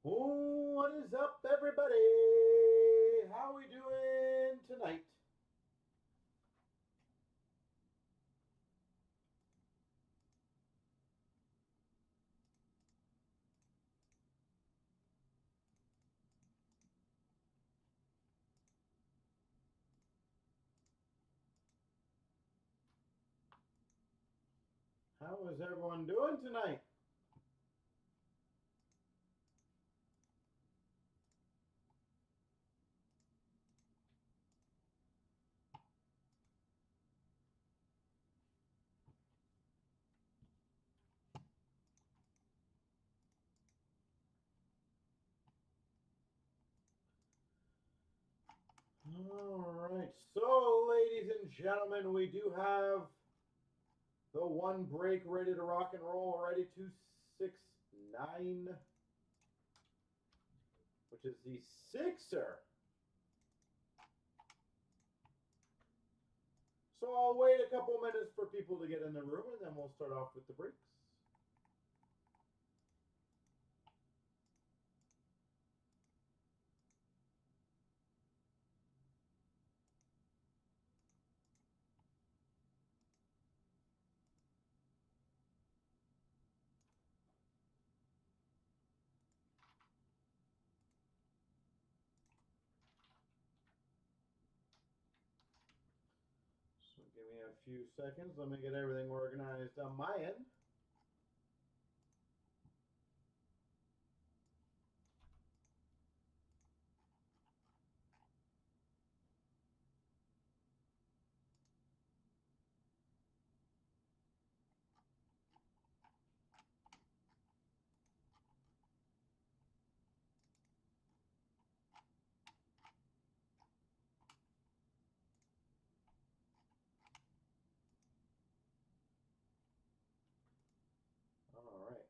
Oh, what is up, everybody? How we doing tonight? How is everyone doing tonight? All right, so ladies and gentlemen, we do have the one break ready to rock and roll already, 269, which is the Sixer. So I'll wait a couple minutes for people to get in the room, and then we'll start off with the breaks. So give me a few seconds. Let me get everything organized on my end. All right.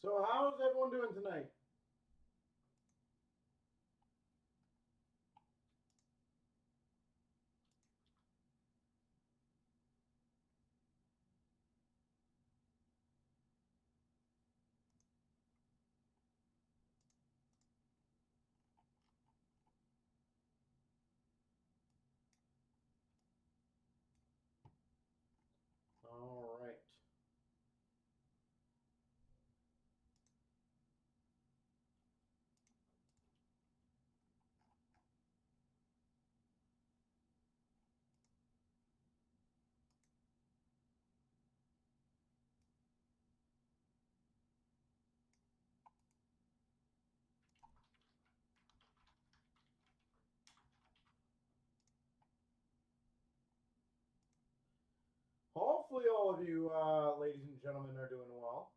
So how's everyone doing tonight? All right. Hopefully all of you, ladies and gentlemen, are doing well.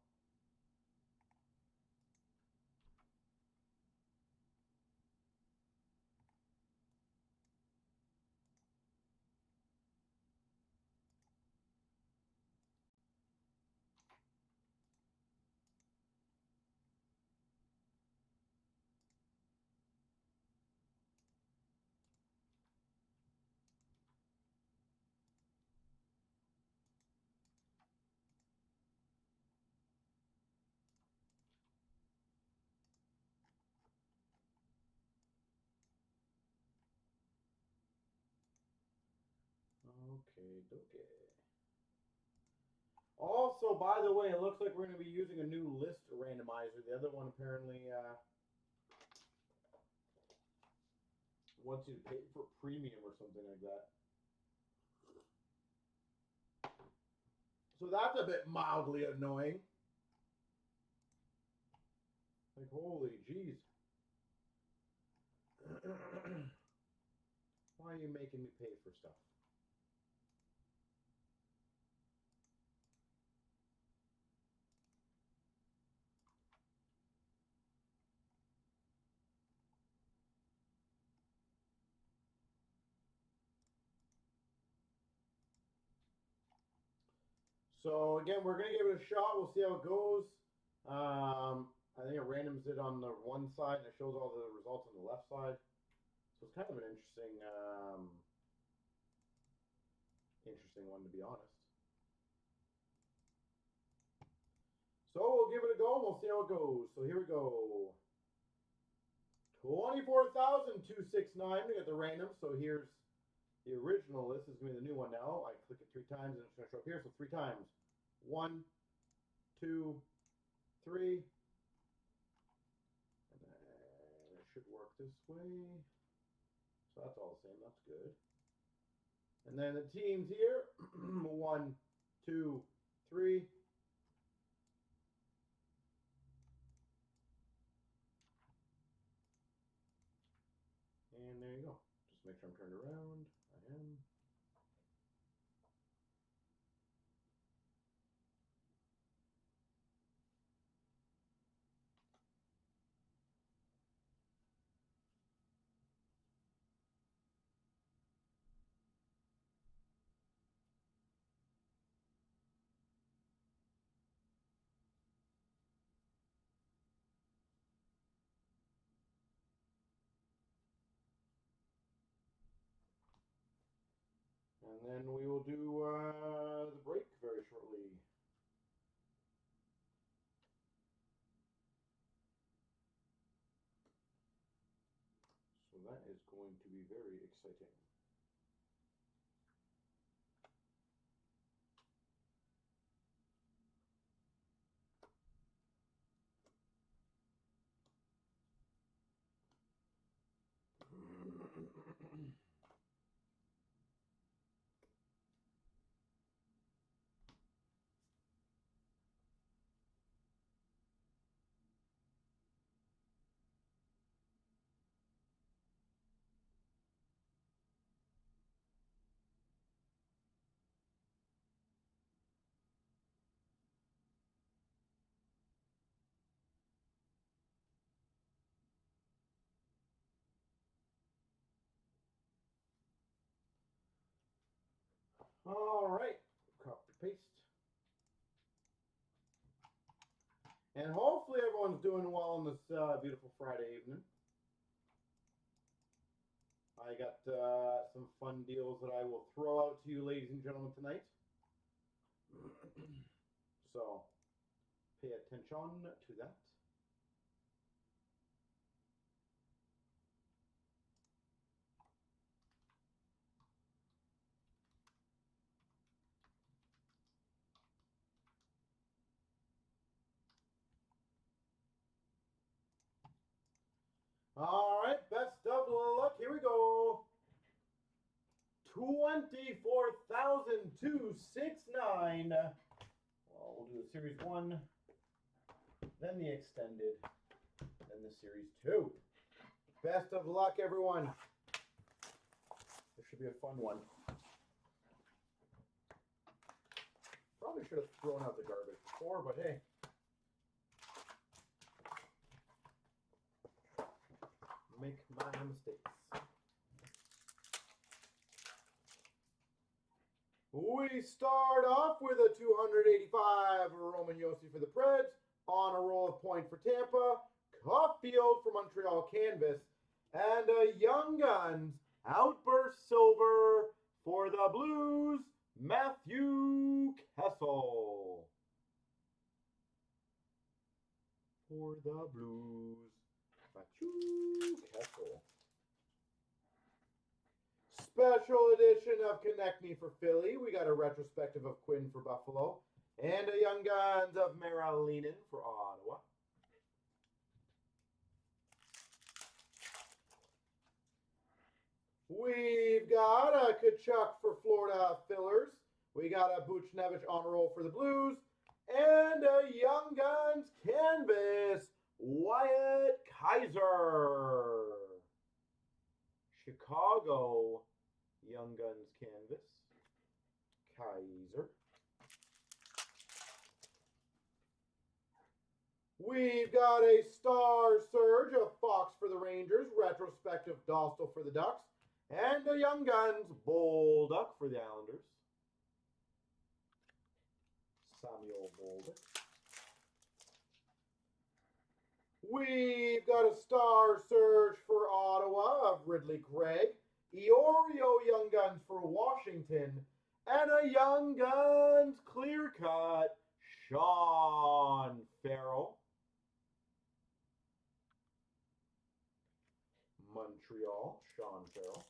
Okay, okay. Also, by the way, it looks like we're going to be using a new list randomizer. The other one apparently wants you to pay for premium or something like that. So that's a bit mildly annoying. Like, holy jeez. Why are you making me pay for stuff? So again, we're gonna give it a shot. We'll see how it goes. I think it randoms it on the one side and it shows all the results on the left side. So it's kind of an interesting one, to be honest. So we'll give it a go and we'll see how it goes. So here we go. 24,269. We got the random. So here's the original. This is going to be the new one now. I click it 3 times and it's going to show up here. So 3 times. 1, 2, 3. And then it should work this way. So that's all the same. That's good. And then the teams here. 1, 2, 3. And there you go. Just make sure I'm turned around. I am. And then we will do the break very shortly. So that is going to be very exciting. All right, copy paste. And hopefully everyone's doing well on this beautiful Friday evening. I got some fun deals that I will throw out to you, ladies and gentlemen, tonight. So pay attention to that. All right, best of luck. Here we go. 24,269. Well, we'll do the series 1, then the extended, then the series 2. Best of luck, everyone. This should be a fun one. Probably should have thrown out the garbage before, but hey. Make my mistakes. We start off with a 285 Roman Yossi for the Preds. On a roll of point for Tampa. Caulfield for Montreal canvas. And a Young Guns Outburst Silver for the Blues, Matthew Kessel. For the Blues, Matthew Kessel. Special edition of Konechny for Philly. We got a retrospective of Quinn for Buffalo. And a Young Guns of Marilinen for Ottawa. We've got a Tkachuk for Florida Fillers. We got a Buchnevich on roll for the Blues. And a Young Guns canvas, Wyatt Kaiser. Chicago Young Guns canvas, Kaiser. We've got a Star Surge of Fox for the Rangers, retrospective Dostal for the Ducks, and a Young Guns Bolduc for the Islanders. Samuel Bolduc. We've got a star surge for Ottawa of Ridley Craig. Iorio Young Guns for Washington. And a Young Guns clear cut, Sean Farrell. Montreal, Sean Farrell.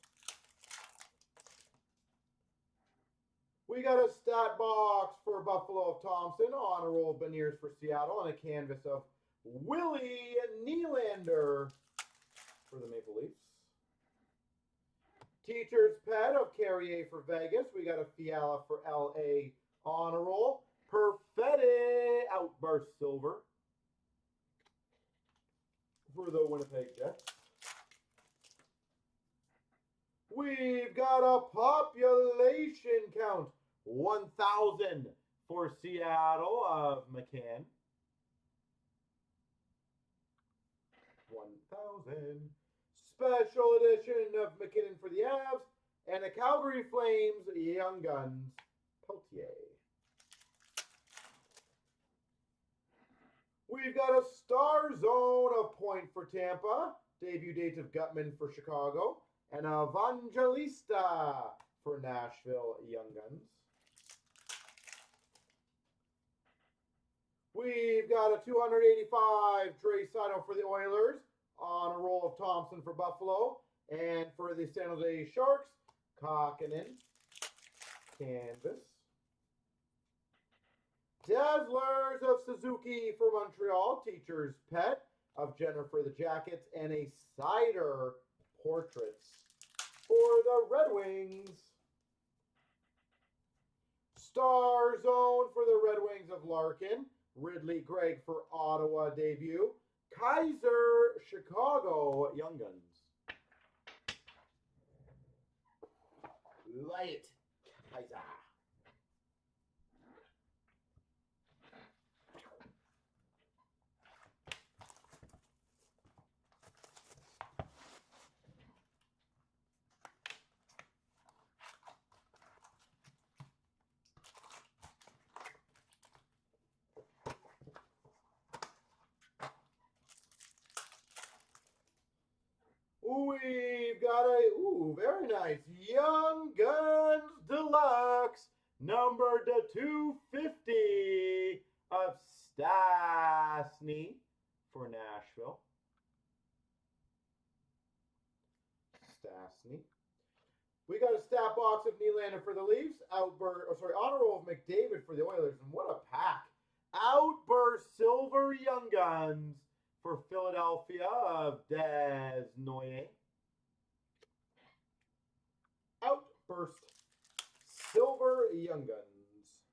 We got a stat box for Buffalo of Thompson, honor roll of Beniers for Seattle, and a canvas of Willie Nylander for the Maple Leafs. Teacher's Pet of Carrier for Vegas. We got a Fiala for LA honor roll. Perfetti Outburst Silver for the Winnipeg Jets. We've got a population count, 1,000 for Seattle of McCann. 1,000. Special edition of McKinnon for the Avs. And a Calgary Flames Young Guns, Peltier. We've got a Star Zone of Point for Tampa. Debut date of Gutman for Chicago. And Evangelista for Nashville Young Guns. We've got a 285 Draisaitl for the Oilers. On a roll of Thompson for Buffalo. And for the San Jose Sharks, Kakkonen. Canvas. Dazzlers of Suzuki for Montreal. Teacher's Pet of Jenner for the Jackets. And a Cider Portraits for the Red Wings. Star Zone for the Red Wings of Larkin. Ridley Gregg for Ottawa debut. Kaiser Chicago Young Guns. Light it, Kaiser. We've got a, very nice, Young Guns Deluxe, number to 250 of Stastny for Nashville. Stastny. We got a stat box of Nylander for the Leafs, honor roll of McDavid for the Oilers, and what a pack. Outburst Silver Young Guns for Philadelphia of Des Noyer. Outburst Silver Young Guns.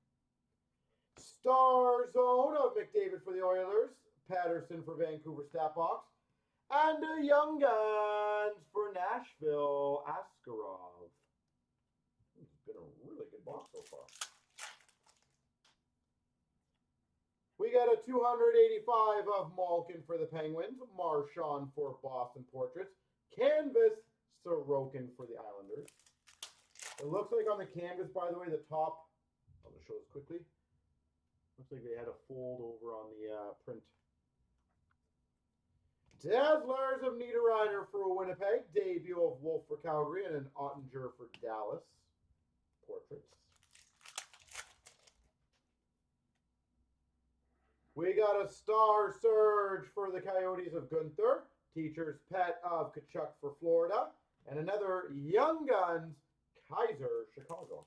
Star Zone of McDavid for the Oilers. Patterson for Vancouver stat box. And a Young Guns for Nashville, Askarov. It's been a really good box so far. We got a 285 of Malkin for the Penguins. Marchand for Boston Portraits. Canvas Sorokin for the Islanders. It looks like on the canvas, by the way, the top, I'll just show this quickly. Looks like they had a fold over on the print. Dazzlers of Niederreiter for Winnipeg. Debut of Wolf for Calgary and an Ottinger for Dallas. Portraits. We got a Star Surge for the Coyotes of Gunther. Teacher's Pet of Kachuk for Florida. And another Young Guns, Kaiser, Chicago.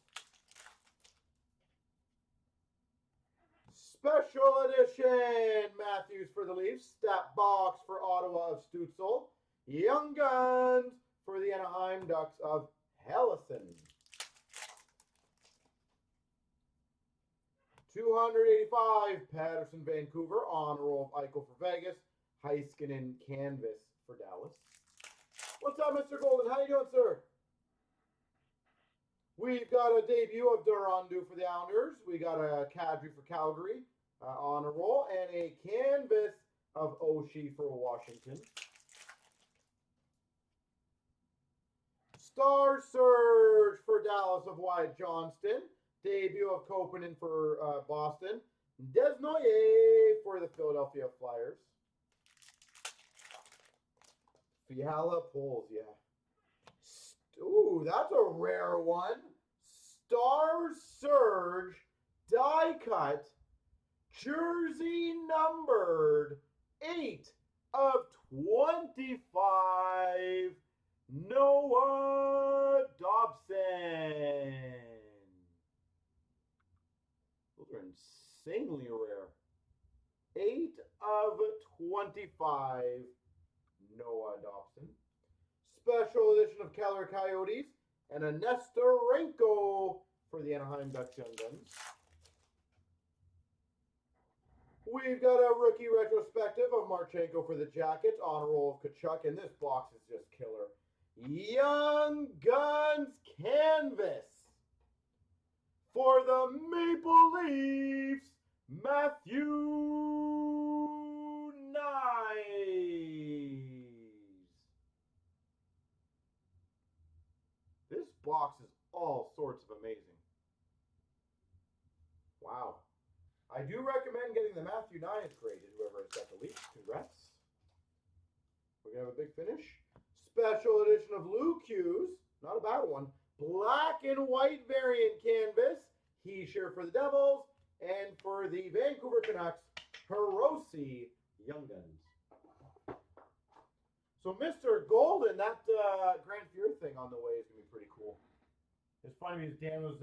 Special edition Matthews for the Leafs. Stat box for Ottawa of Stützle. Young Guns for the Anaheim Ducks of Helleson. 285 Patterson Vancouver. Honor roll of Eichel for Vegas. Heiskanen Canvas for Dallas. What's up, Mr. Golden? How you doing, sir? We've got a debut of Durandu for the Islanders. We got a Kadri for Calgary. Honor roll. And a canvas of Oshie for Washington. Star Surge for Dallas of Wyatt Johnston. Debut of Kopanen for Boston. Desnoyers for the Philadelphia Flyers. Fiala pulls, yeah. Ooh, that's a rare one. Star Surge die cut, jersey numbered 8 of 25. Noah Dobson. Those are insanely rare. 8 of 25. Noah Dobson. Special edition of Keller Coyotes and a Nestorenko for the Anaheim Ducks Young Guns. We've got a rookie retrospective of Marchenko for the Jackets, on a roll of Tkachuk, and this box is just killer. Young Guns canvas for the Maple Leafs, Matthew Knies. This box is all sorts of amazing. Wow. I do recommend getting the Matthew Knies graded, whoever has got the Leafs. Congrats. We're going to have a big finish. Special edition of Luke Hughes. Not a bad one. Black and white variant canvas. Heischer for the Devils. And for the Vancouver Canucks, Hiroshi Young Guns. So Mr. Golden, that Grand Fear thing on the way is going to be pretty cool. It's funny because Dan was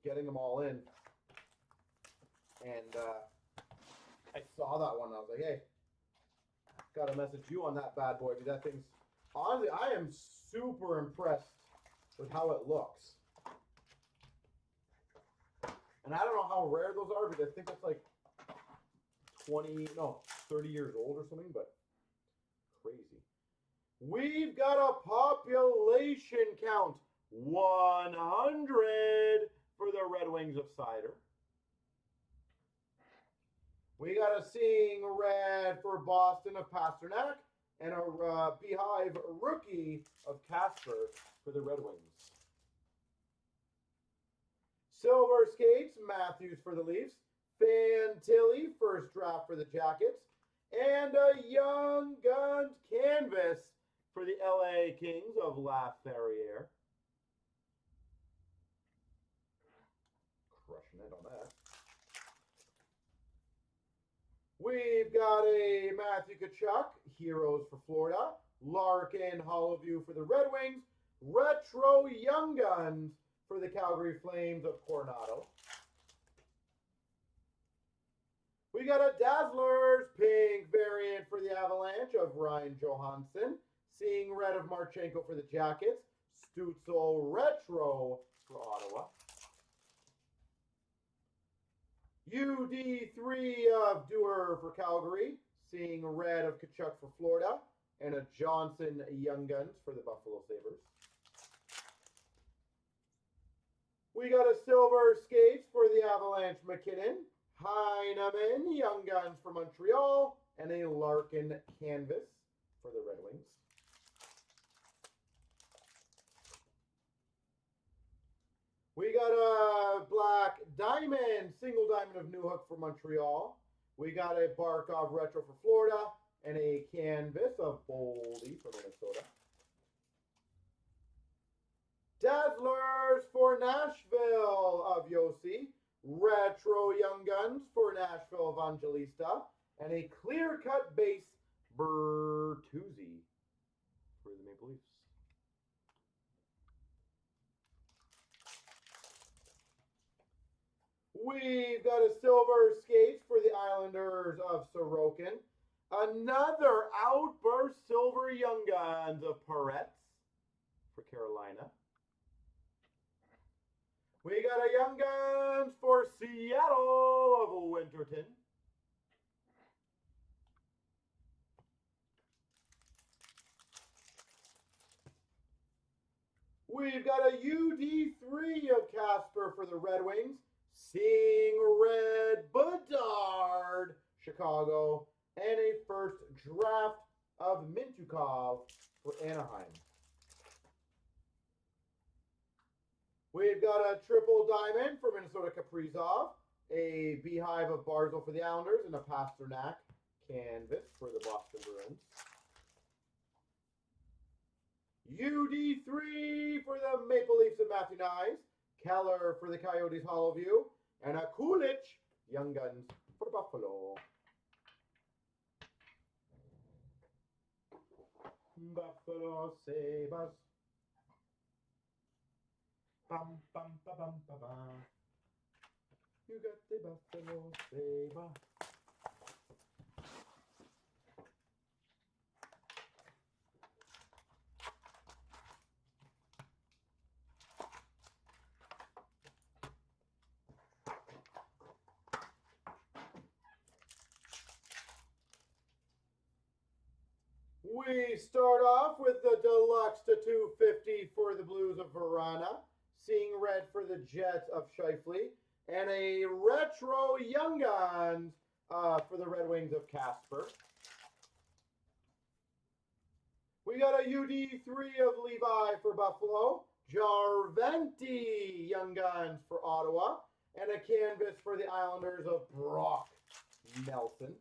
getting them all in. And I saw that one and I was like, hey, got to message you on that bad boy. Because that thing's, honestly, I am super impressed with how it looks. And I don't know how rare those are, because I think it's like 30 years old or something, but crazy. We've got a population count, 100 for the Red Wings of Cider. We got a Seeing Red for Boston of Pasternak, and a Beehive rookie of Casper for the Red Wings. Silver Skates, Matthews for the Leafs. Fantilli, first draft for the Jackets. And a Young Guns canvas for the LA Kings of Laferriere. Crushing it on that. We've got a Matthew Tkachuk, Heroes for Florida. Larkin, Hollowview for the Red Wings. Retro Young Guns for the Calgary Flames of Coronado. We got a Dazzlers pink variant for the Avalanche of Ryan Johansson. Seeing Red of Marchenko for the Jackets. Stützle retro for Ottawa. UD3 of Dewar for Calgary. Seeing Red of Tkachuk for Florida. And a Johnson Young Guns for the Buffalo Sabres. We got a Silver Skates for the Avalanche McKinnon. Heineman Young Guns for Montreal. And a Larkin canvas for the Red Wings. We got a Black Diamond, single diamond of Newhook for Montreal. We got a Barkov retro for Florida. And a canvas of Boldy for Minnesota. Dazzlers for Nashville of Yossi. Retro Young Guns for Nashville Evangelista. And a clear-cut base Bertuzzi for the Maple Leafs. We've got a Silver Skates for the Islanders of Sorokin. Another Outburst Silver Young Guns of Paretz for Carolina. We got a Young Guns for Seattle of Winterton. We've got a UD3 of Casper for the Red Wings. Seeing Red Bedard, Chicago. And a first draft of Mintukov for Anaheim. We've got a triple diamond for Minnesota Kaprizov, a beehive of Barzal for the Islanders, and a Pasternak canvas for the Boston Bruins. UD3 for the Maple Leafs and Matthew Nyes, Keller for the Coyotes Hollowview, and a Kulich Young Guns for Buffalo. Buffalo Sabres. Bum, bum, ba, bum, ba, ba. You got the Buffalo Sabres. We start off with the Deluxe to 250 for the Blues of Verana, Seeing Red for the Jets of Scheifele, and a Retro Young Guns for the Red Wings of Casper. We got a UD3 of Levi for Buffalo, Jarventi Young Guns for Ottawa, and a canvas for the Islanders of Brock Nelson.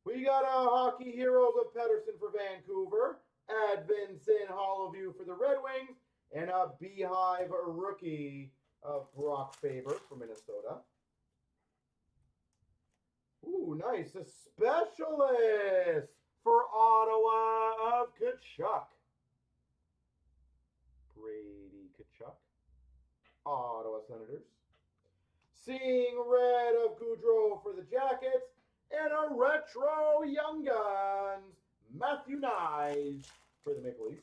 We got a Hockey Heroes of Pedersen for Vancouver, Edvinsson Hollowview for the Red Wings, and a Beehive rookie of Brock Faber for Minnesota. Ooh, nice. A specialist for Ottawa of Tkachuk. Brady Tkachuk. Ottawa Senators. Seeing Red of Goudreau for the Jackets. And a Retro Young Guns, Matthew Nyes for the Maple Leafs.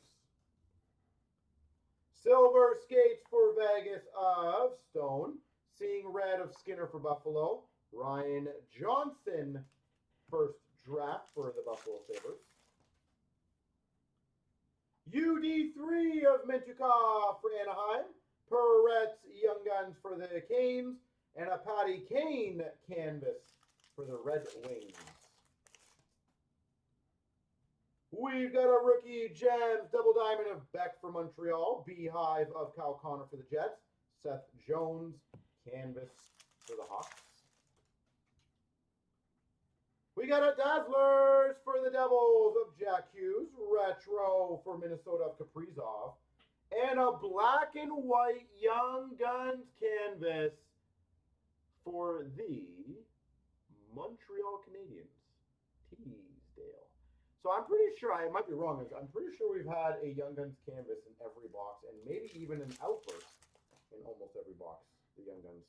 Silver Skates for Vegas of Stone. Seeing Red of Skinner for Buffalo. Ryan Johnson, first draft for the Buffalo Sabres. UD3 of Mintyukov for Anaheim. Peretz Young Guns for the Canes. And a Patty Kane canvas for the Red Wings. We've got a rookie Gems double diamond of Beck for Montreal, Beehive of Kyle Connor for the Jets, Seth Jones canvas for the Hawks. We got a Dazzlers for the Devils of Jack Hughes, retro for Minnesota of Kaprizov, and a black and white Young Guns canvas for the Montreal Canadiens, Teasdale. So I'm pretty sure, I might be wrong, I'm pretty sure we've had a Young Guns canvas in every box, and maybe even an outburst in almost every box, the Young Guns.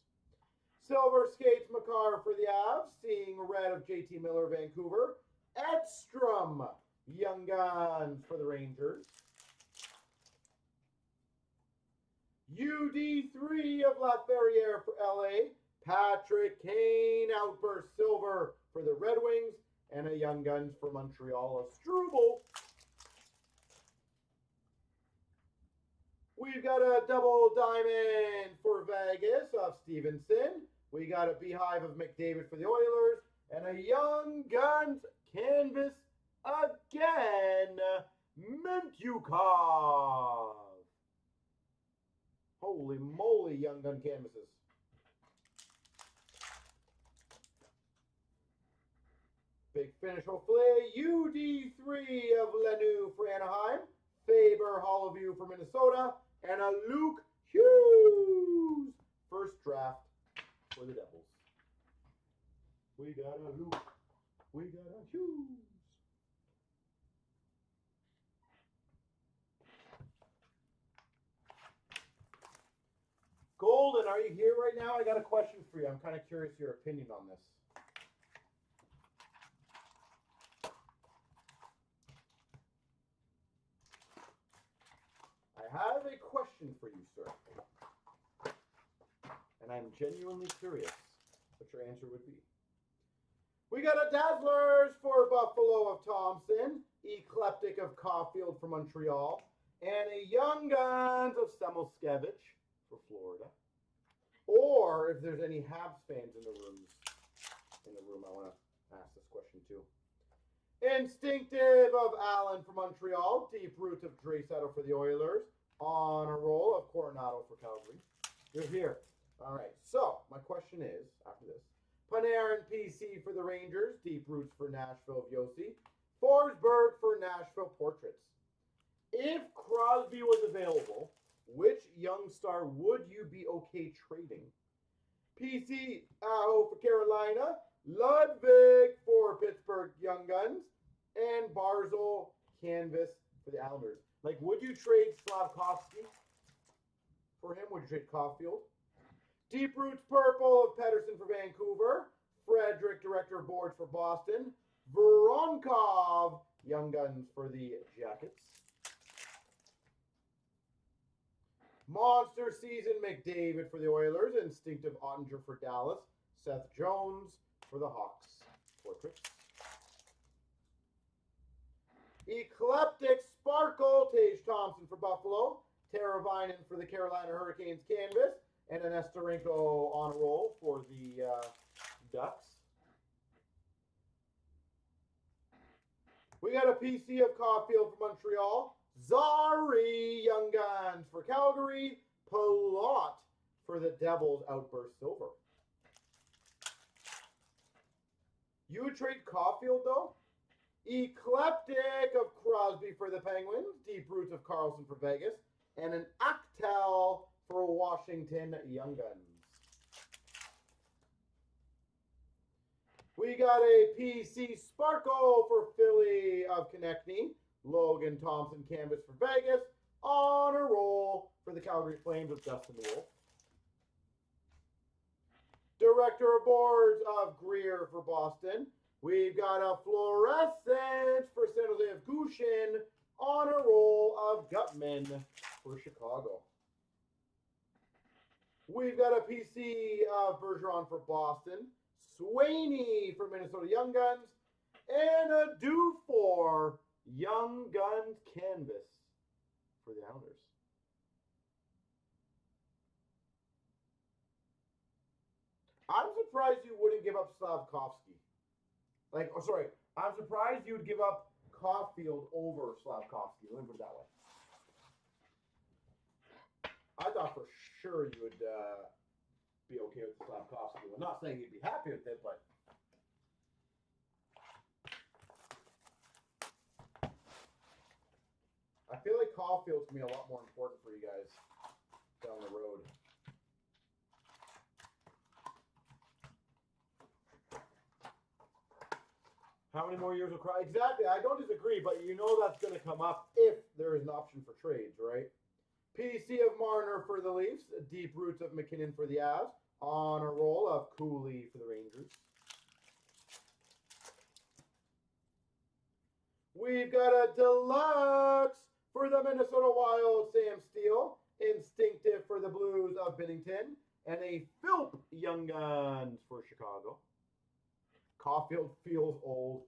Silver Skates Makar for the Avs, Seeing Red of JT Miller, Vancouver. Edstrom Young Guns for the Rangers. UD3 of Laferriere for LA. Patrick Kane Outburst Silver for the Red Wings, and a Young Guns for Montreal of Struble. We've got a double diamond for Vegas of Stevenson. We got a Beehive of McDavid for the Oilers, and a Young Guns canvas again, Mintyukov. Holy moly, Young Gun canvases. Big finish, hopefully. UD3 of Lenu for Anaheim. Faber Hollowview for Minnesota. And a Luke Hughes. First draft for the Devils. We got a Luke. We got a Hughes. Golden, are you here right now? I got a question for you. I'm kind of curious your opinion on this. I have a question for you, sir. And I'm genuinely curious what your answer would be. We got a Dazzlers for Buffalo of Thompson, Eclectic of Caulfield for Montreal, and a Young Guns of Samoskevich for Florida. Or if there's any Habs fans in the room, I want to ask this question too. Instinctive of Allen for Montreal, Deep Root of Draisaitl for the Oilers, On a roll of Coronado for Calgary. You're here. All right. So my question is, after this, Panarin PC for the Rangers. Deep Roots for Nashville of Yossi. Forsberg for Nashville Portraits. If Crosby was available, which young star would you be okay trading? PC Aho for Carolina. Ludwig for Pittsburgh Young Guns. And Barzal Canvas for the Islanders. Like, would you trade Slavkovsky for him? Would you trade Caulfield? Deep Roots Purple of Pedersen for Vancouver. Frederick, Director of Boards for Boston. Voronkov, Young Guns for the Jackets. Monster Season McDavid for the Oilers. Instinctive Ottinger for Dallas. Seth Jones for the Hawks. Portraits. Eclectic Sparkle, Tage Thompson for Buffalo. Teravainen for the Carolina Hurricanes Canvas. And an Esterenko on a roll for the Ducks. We got a PC of Caulfield for Montreal. Zari Young Guns for Calgary. Palat for the Devils Outburst Silver. You would trade Caulfield though? Eclectic of Crosby for the Penguins. Deep Roots of Carlson for Vegas. And an Actel for Washington Young Guns. We got a PC Sparkle for Philly of Konechny. Logan Thompson Canvas for Vegas. On a roll for the Calgary Flames of Dustin Wolf. Director of Boards of Greer for Boston. We've got a Fluorescent for San Jose of Gushin. On a roll of Gutman for Chicago. We've got a PC of Bergeron for Boston. Sweeney for Minnesota Young Guns. And a Dufour Young Guns Canvas for the Islanders. I'm surprised you wouldn't give up Slavkovsky. I'm surprised you would give up Caulfield over Slavkovsky. Let me put it that way. I thought for sure you would be okay with Slavkovsky. I'm not saying you'd be happy with it, but I feel like Caulfield's going to be a lot more important for you guys down the road. How many more years will cry? Exactly. I don't disagree, but you know that's going to come up if there is an option for trades, right? PC of Marner for the Leafs. Deep Roots of McKinnon for the Avs. On a roll of Cooley for the Rangers. We've got a Deluxe for the Minnesota Wild, Sam Steele. Instinctive for the Blues of Binnington. And a Philp Young Guns for Chicago. Caulfield feels old.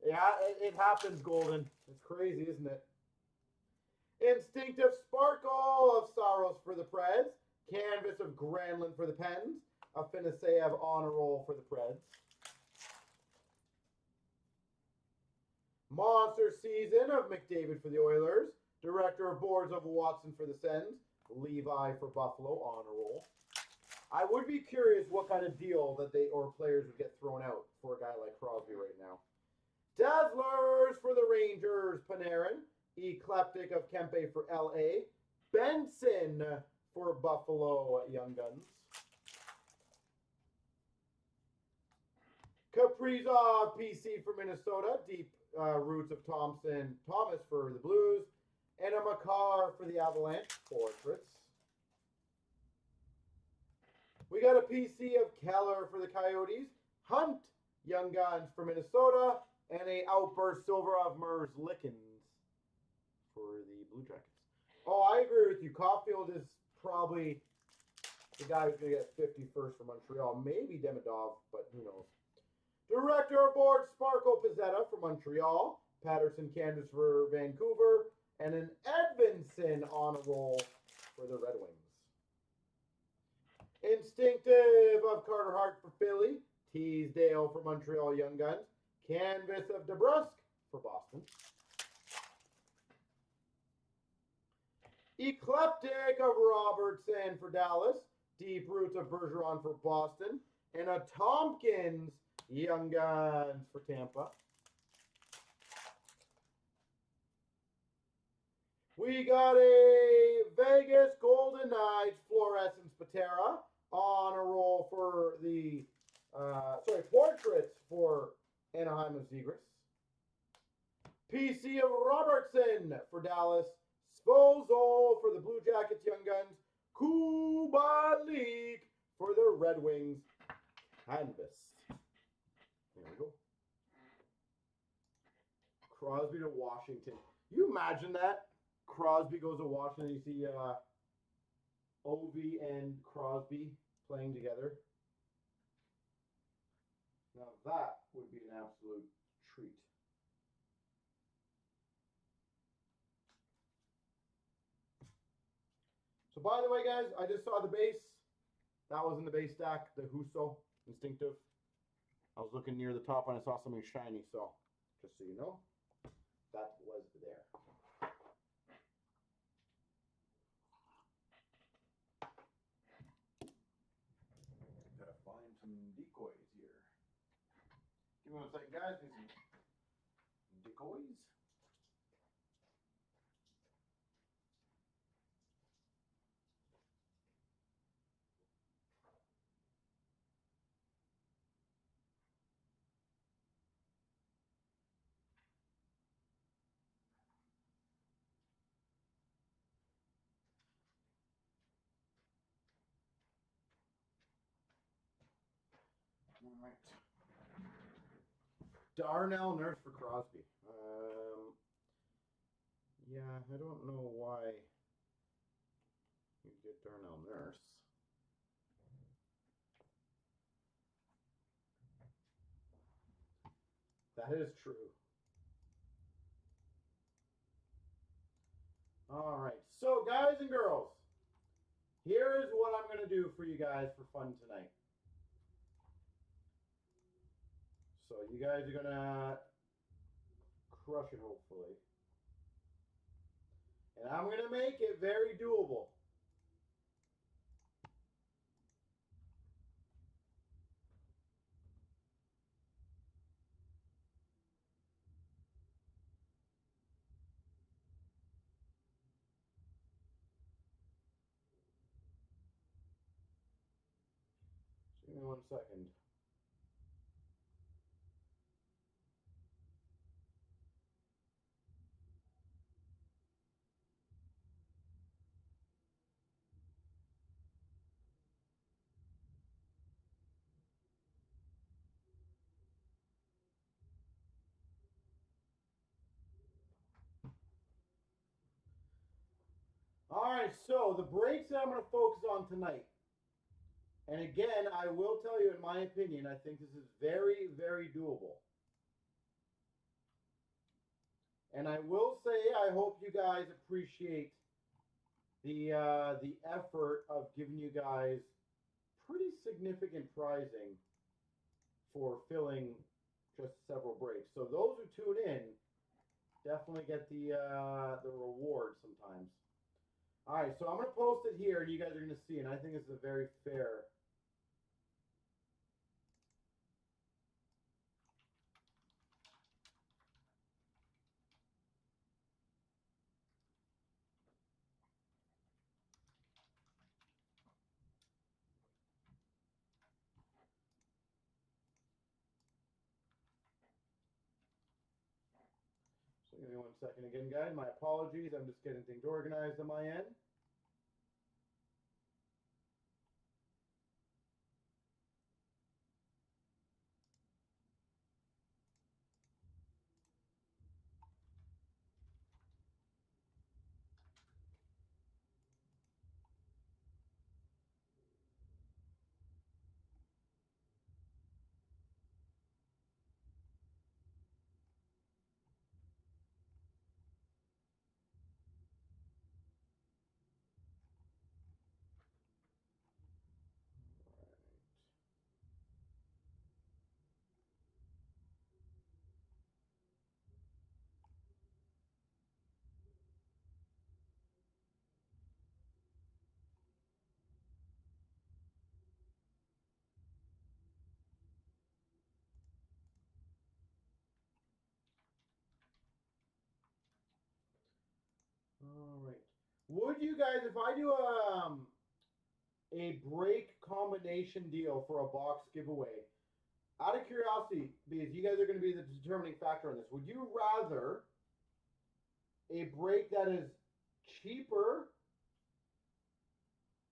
Yeah, it happens, Golden. It's crazy, isn't it? Instinctive Sparkle of Saros for the Preds. Canvas of Granlund for the Pens. A Finiseyev on a roll for the Preds. Monster Season of McDavid for the Oilers. Director of Boards of Watson for the Sens. Levi for Buffalo on a roll. I would be curious what kind of deal that they or players would get thrown out for a guy like Crosby right now. Dazzlers for the Rangers, Panarin. Eclectic of Kempe for LA. Benson for Buffalo Young Guns. Kaprizov PC for Minnesota. Deep Roots of Thomas for the Blues. And a Makar for the Avalanche. Portraits. We got a PC of Keller for the Coyotes. Hunt Young Guns for Minnesota. And a Outburst Silver of Merzlikins for the Blue Jackets. Oh, I agree with you. Caulfield is probably the guy who's going to get 51st for Montreal. Maybe Demidov, but who knows. Director of Board Sparkle Pizzetta for Montreal. Patterson Canvas for Vancouver. And an Edvinsson on a roll for the Red Wings. Instinctive of Carter Hart for Philly. Teasdale for Montreal Young Guns. Canvas of DeBrusque for Boston. Eclectic of Robertson for Dallas. Deep Roots of Bergeron for Boston. And a Tompkins Young Guns for Tampa. We got a Vegas Golden Knights Fluorescence Patera on a roll for the, portraits for Anaheim of Zegras. PC of Robertson for Dallas. Svozol for the Blue Jackets Young Guns. Kubalik for the Red Wings Canvas. There we go. Crosby to Washington. You imagine that? Crosby goes to Washington. You see Ovi and Crosby playing together. Now that would be an absolute treat. So by the way, guys, I just saw the base. That was in the base stack, the Husso Instinctive. I was looking near the top and I saw something shiny, so just so you know, that was there. Gotta find some decoys here. Give me 1 second, guys. Need some decoys. All right. Darnell Nurse for Crosby. Yeah, I don't know why you get Darnell Nurse. That is true. All right. So, guys and girls, here is what I'm going to do for you guys for fun tonight. So, you guys are going to crush it, hopefully. And I'm going to make it very doable. Give me 1 second. All right, so the breaks that I'm going to focus on tonight. And again, I will tell you, in my opinion, I think this is very, very doable. And I will say, I hope you guys appreciate the effort of giving you guys pretty significant prizing for filling just several breaks. So those who tune in definitely get the reward sometimes. All right, so I'm going to post it here, and you guys are going to see, and I think it's a very fair. So give me 1 second again, guys. My apologies. I'm just getting things organized on my end. Would you guys, if I do a break combination deal for a box giveaway, out of curiosity, because you guys are going to be the determining factor on this, would you rather a break that is cheaper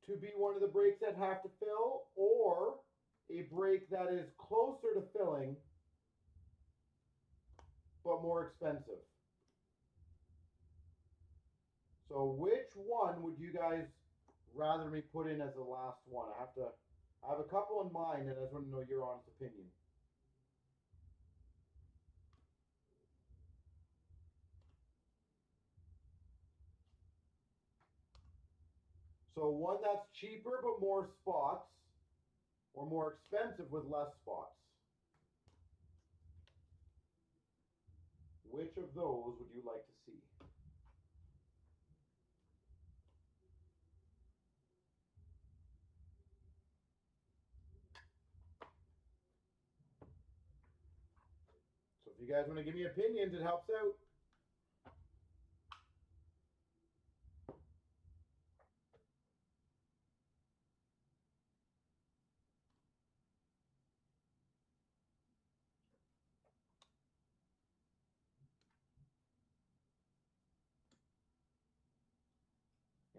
to be one of the breaks that have to fill, or a break that is closer to filling but more expensive? So which one would you guys rather me put in as the last one? I have a couple in mind, and I just want to know your honest opinion. So one that's cheaper but more spots, or more expensive with less spots. Which of those would you like to see? So if you guys want to give me opinions, it helps out.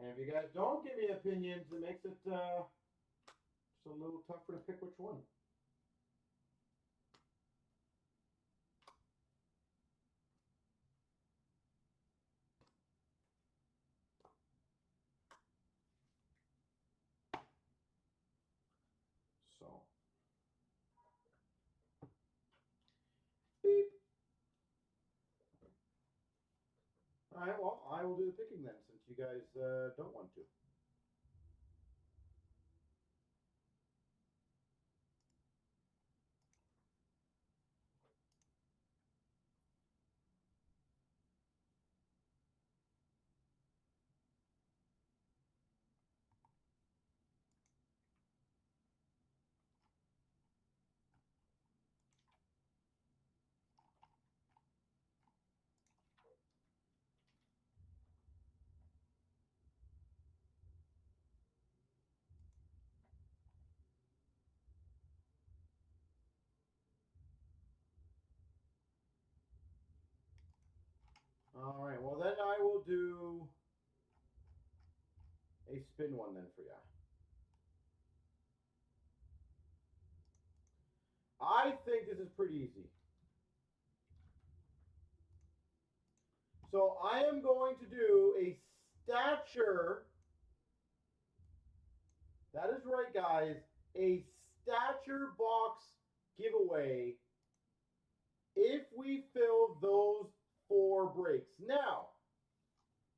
And if you guys don't give me opinions, it makes it just a little tougher to pick which one. So, beep. All right, well, I will do the picking then, since you guys don't want to. All right, well, then I will do a spin one then for you. I think this is pretty easy. So I am going to do a stature. That is right, guys. A stature box giveaway if we fill those 4 breaks. Now,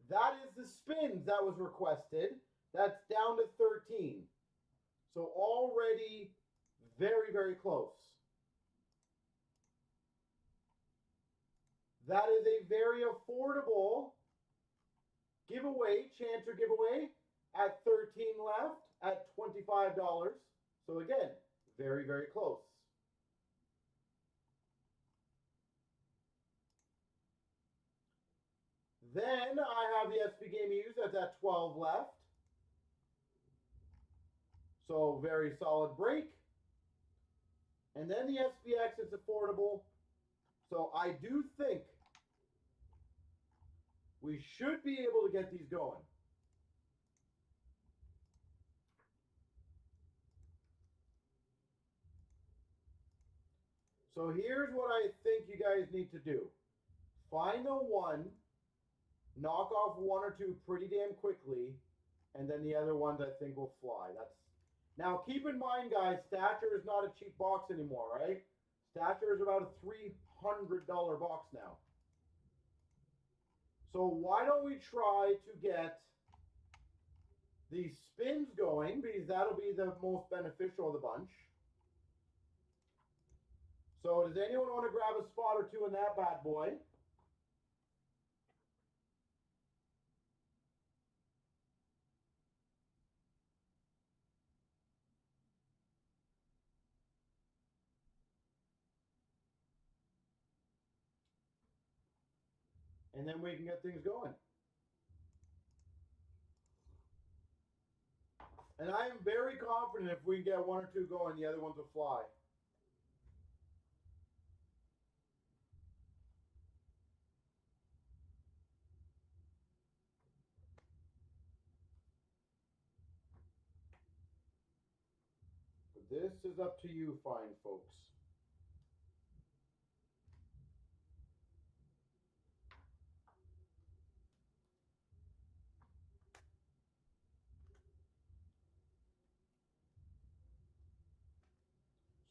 that is the spins that was requested. That's down to 13. So already very, very close. That is a very affordable giveaway, chancer giveaway, at 13 left at $25. So again, very, very close. Then I have the SP Game Used that's at 12 left. So very solid break. And then the SPX is affordable. So I do think we should be able to get these going. So here's what I think you guys need to do. Find the one, knock off 1 or 2 pretty damn quickly, and then the other ones I think will fly. Now keep in mind, guys, stature is not a cheap box anymore, right? Stature is about a $300 box now. So why don't we try to get these spins going, because that'll be the most beneficial of the bunch. So does anyone want to grab a spot or 2 in that bad boy? And then we can get things going. And I am very confident if we get one or two going, the other ones will fly. But this is up to you, fine folks.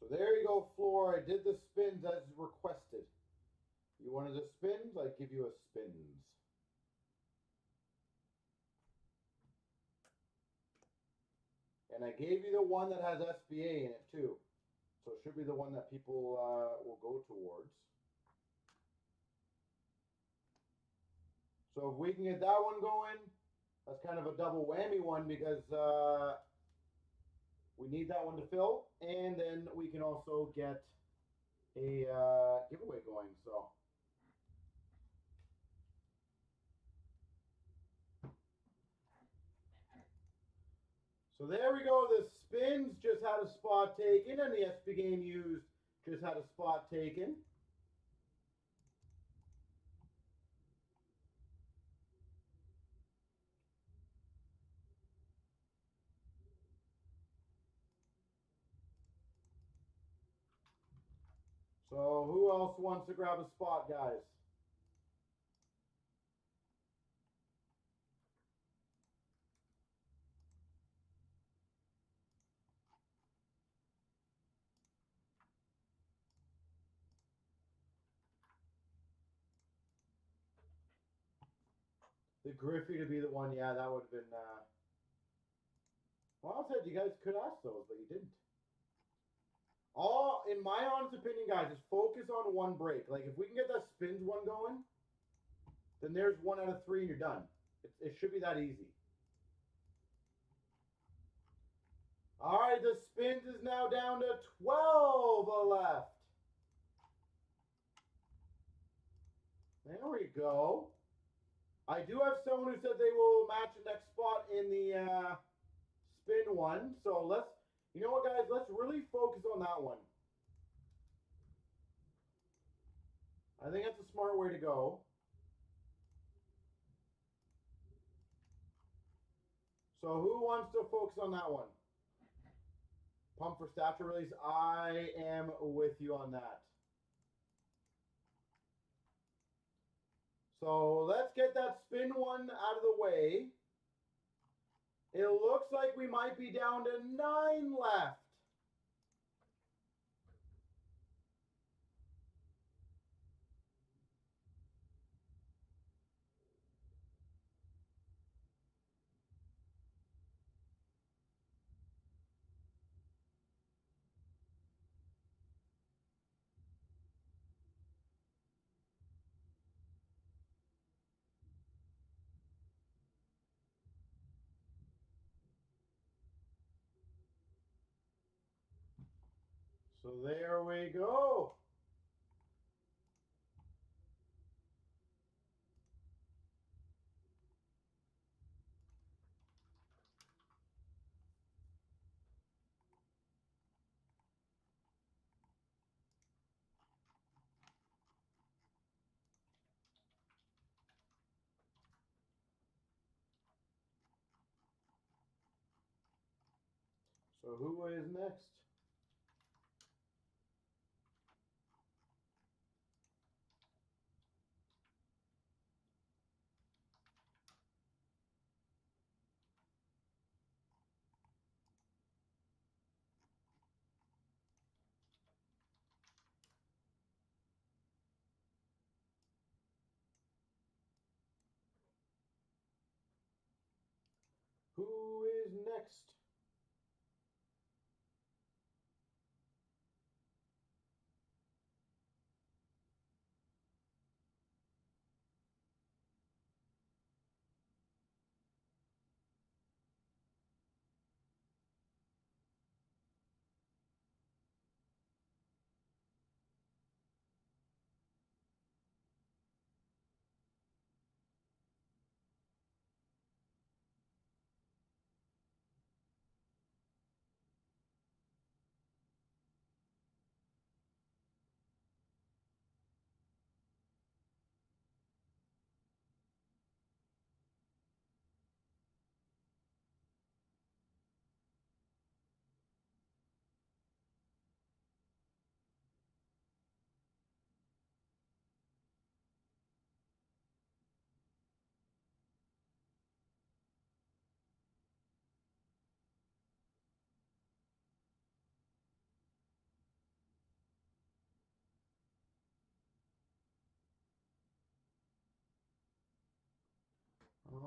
So there you go, Floor. I did the spins as requested. You wanted the spins? I give you a spins. And I gave you the one that has SBA in it too. So it should be the one that people will go towards. So if we can get that one going, that's kind of a double whammy one because we need that one to fill. And then we can also get a giveaway going. So there we go. The spins just had a spot taken, and the SP game used just had a spot taken. So who else wants to grab a spot, guys? The Griffey to be the one, yeah, that would have been. Well, I said you guys could ask those, but you didn't. All, in my honest opinion, guys, is focus on one break. Like, if we can get that spins one going, then there's 1 out of 3 and you're done. It should be that easy. All right, the spins is now down to 12 left. There we go. I do have someone who said they will match the next spot in the spin one. So let's, you know what, guys? Let's really focus on that one. I think that's a smart way to go. So who wants to focus on that one? Pump for stature release. I am with you on that. So let's get that spin one out of the way. It looks like we might be down to 9 left. So there we go. So who is next? Who is next?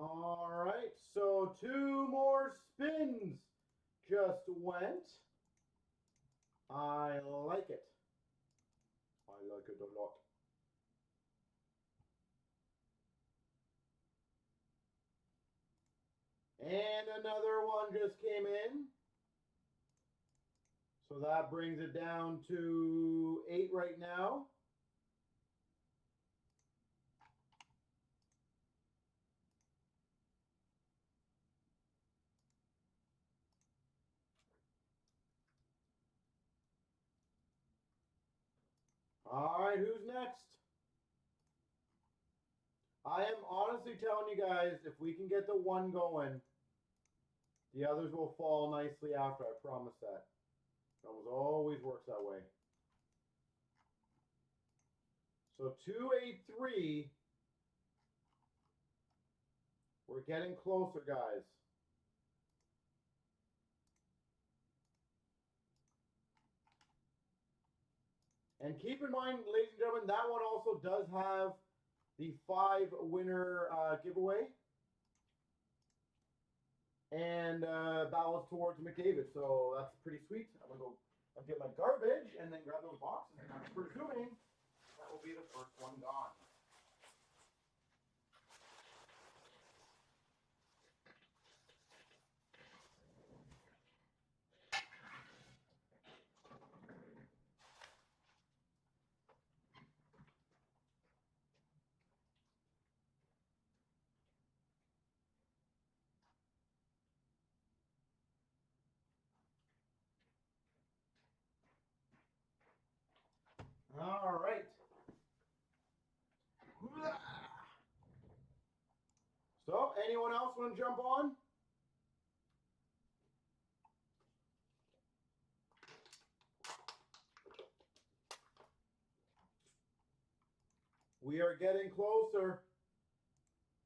All right, so 2 more spins just went. I like it. I like it a lot. And another one just came in. So that brings it down to 8 right now. All right, who's next? I am honestly telling you guys, if we can get the 1 going, the others will fall nicely after. I promise that. It always works that way. So 283. We're getting closer, guys. And keep in mind, ladies and gentlemen, that one also does have the 5 winner giveaway. And ballots towards McDavid. So that's pretty sweet. I'm going to go get my garbage and then grab those boxes. And I'm presuming that will be the first one gone. All right. So, anyone else want to jump on? We are getting closer.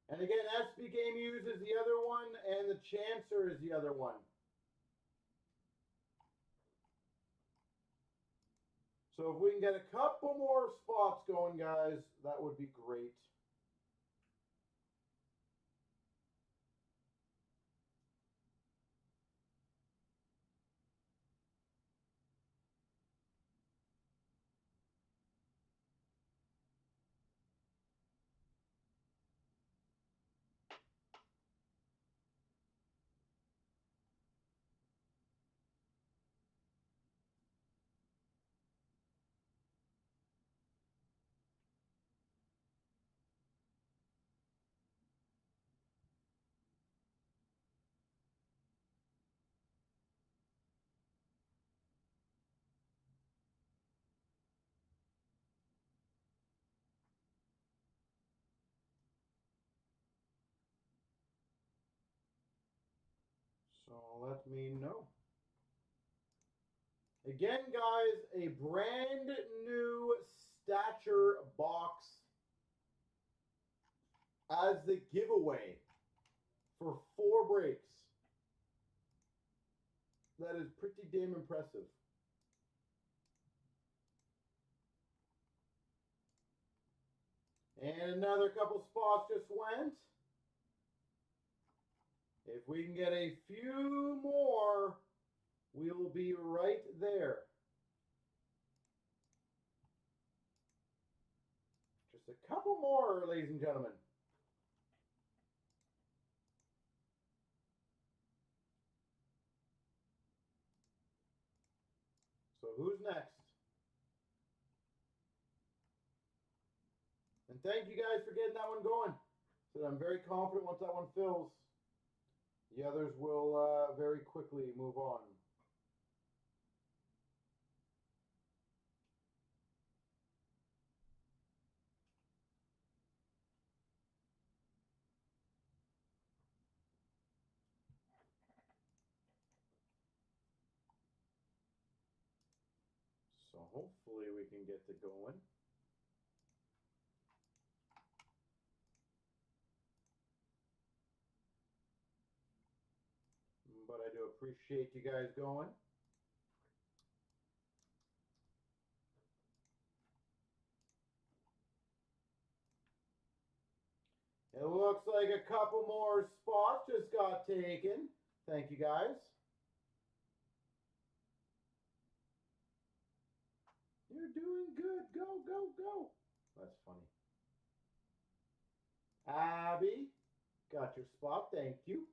And again, SB Game Use is the other one, and the Chancer is the other one. So if we can get a couple more spots going, guys, that would be great. So let me know. Again, guys, a brand new stature box as the giveaway for 4 breaks. That is pretty damn impressive. And another couple spots just went. If we can get a few more, we will be right there. Just a couple more, ladies and gentlemen. So who's next? And thank you guys for getting that one going. So I'm very confident once that one fills, the others will very quickly move on. So hopefully we can get it going. But I do appreciate you guys going. It looks like a couple more spots just got taken. Thank you, guys. You're doing good. Go, go, go. That's funny. Abby, got your spot. Thank you.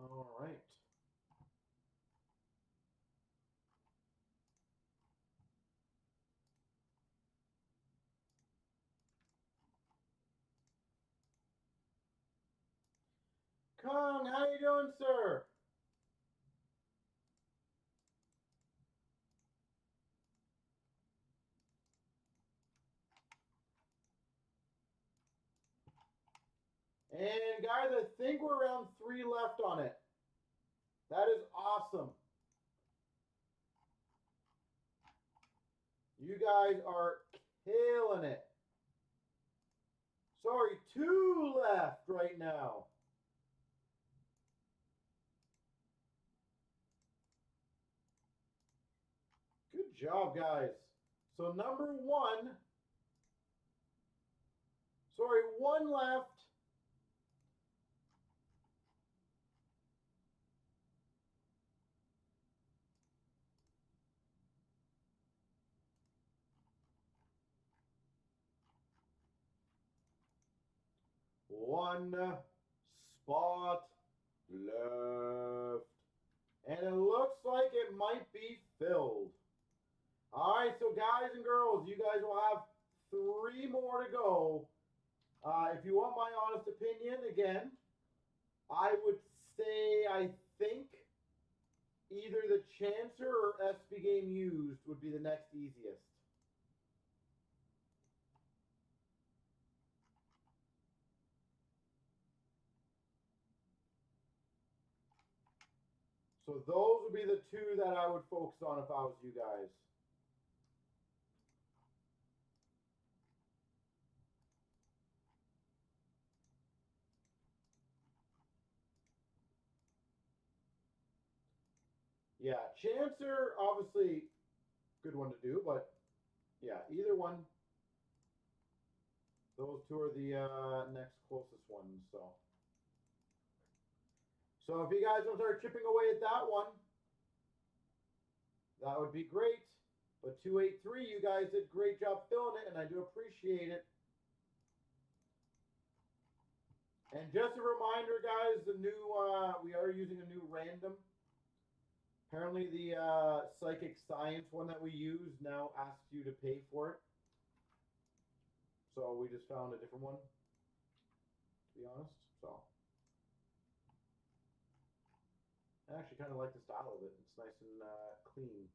All right. Kong, how you doing, sir? And guys, I think we're around 3 left on it. That is awesome. You guys are killing it. Sorry, 2 left right now. Good job, guys. So number 1. Sorry, 1 left. One spot left. And it looks like it might be filled. All right, so guys and girls, you guys will have 3 more to go. If you want my honest opinion, again, I would say I think either the Chancer or SB Game Used would be the next easiest. So those would be the 2 that I would focus on if I was you guys. Yeah, Chancer, obviously, good one to do, but yeah, either one. Those 2 are the next closest ones. So if you guys want to start chipping away at that one, that would be great. But 283, you guys did a great job filling it, and I do appreciate it. And just a reminder, guys, the new we are using a new random. Apparently, the Psychic Science one that we use now asks you to pay for it. So we just found a different one, to be honest. So I actually kind of like the style of it. It's nice and clean.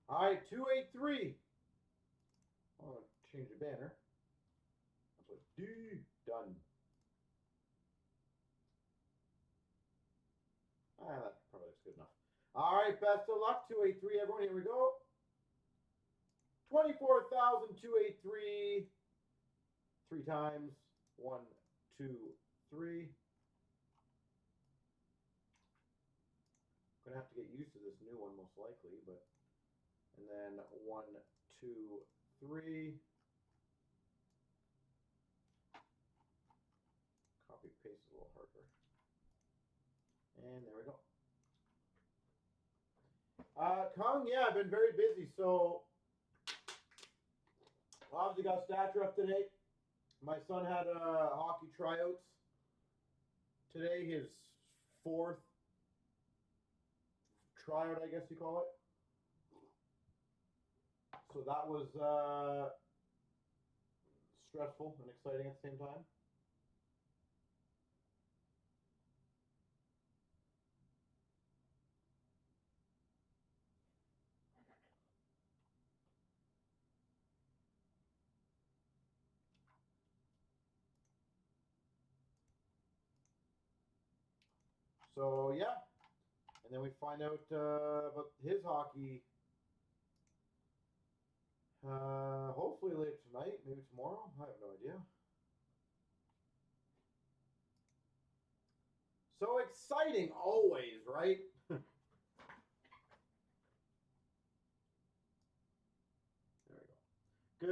All right, 283. I'm going to change the banner. I'll put D, done. That probably looks good enough. All right, best of luck, 283, everyone. Here we go. 24,283. 3 times. 1, 2, 3. Gonna have to get used to this new one most likely, but and then 1, 2, 3. Copy paste is a little harder. And there we go. Kong, yeah, I've been very busy, so obviously got stature up today. My son had hockey tryouts today, his 4th tryout, I guess you call it. So that was stressful and exciting at the same time. So, yeah. And then we find out about his hockey hopefully later tonight, maybe tomorrow. I have no idea. So exciting always, right? There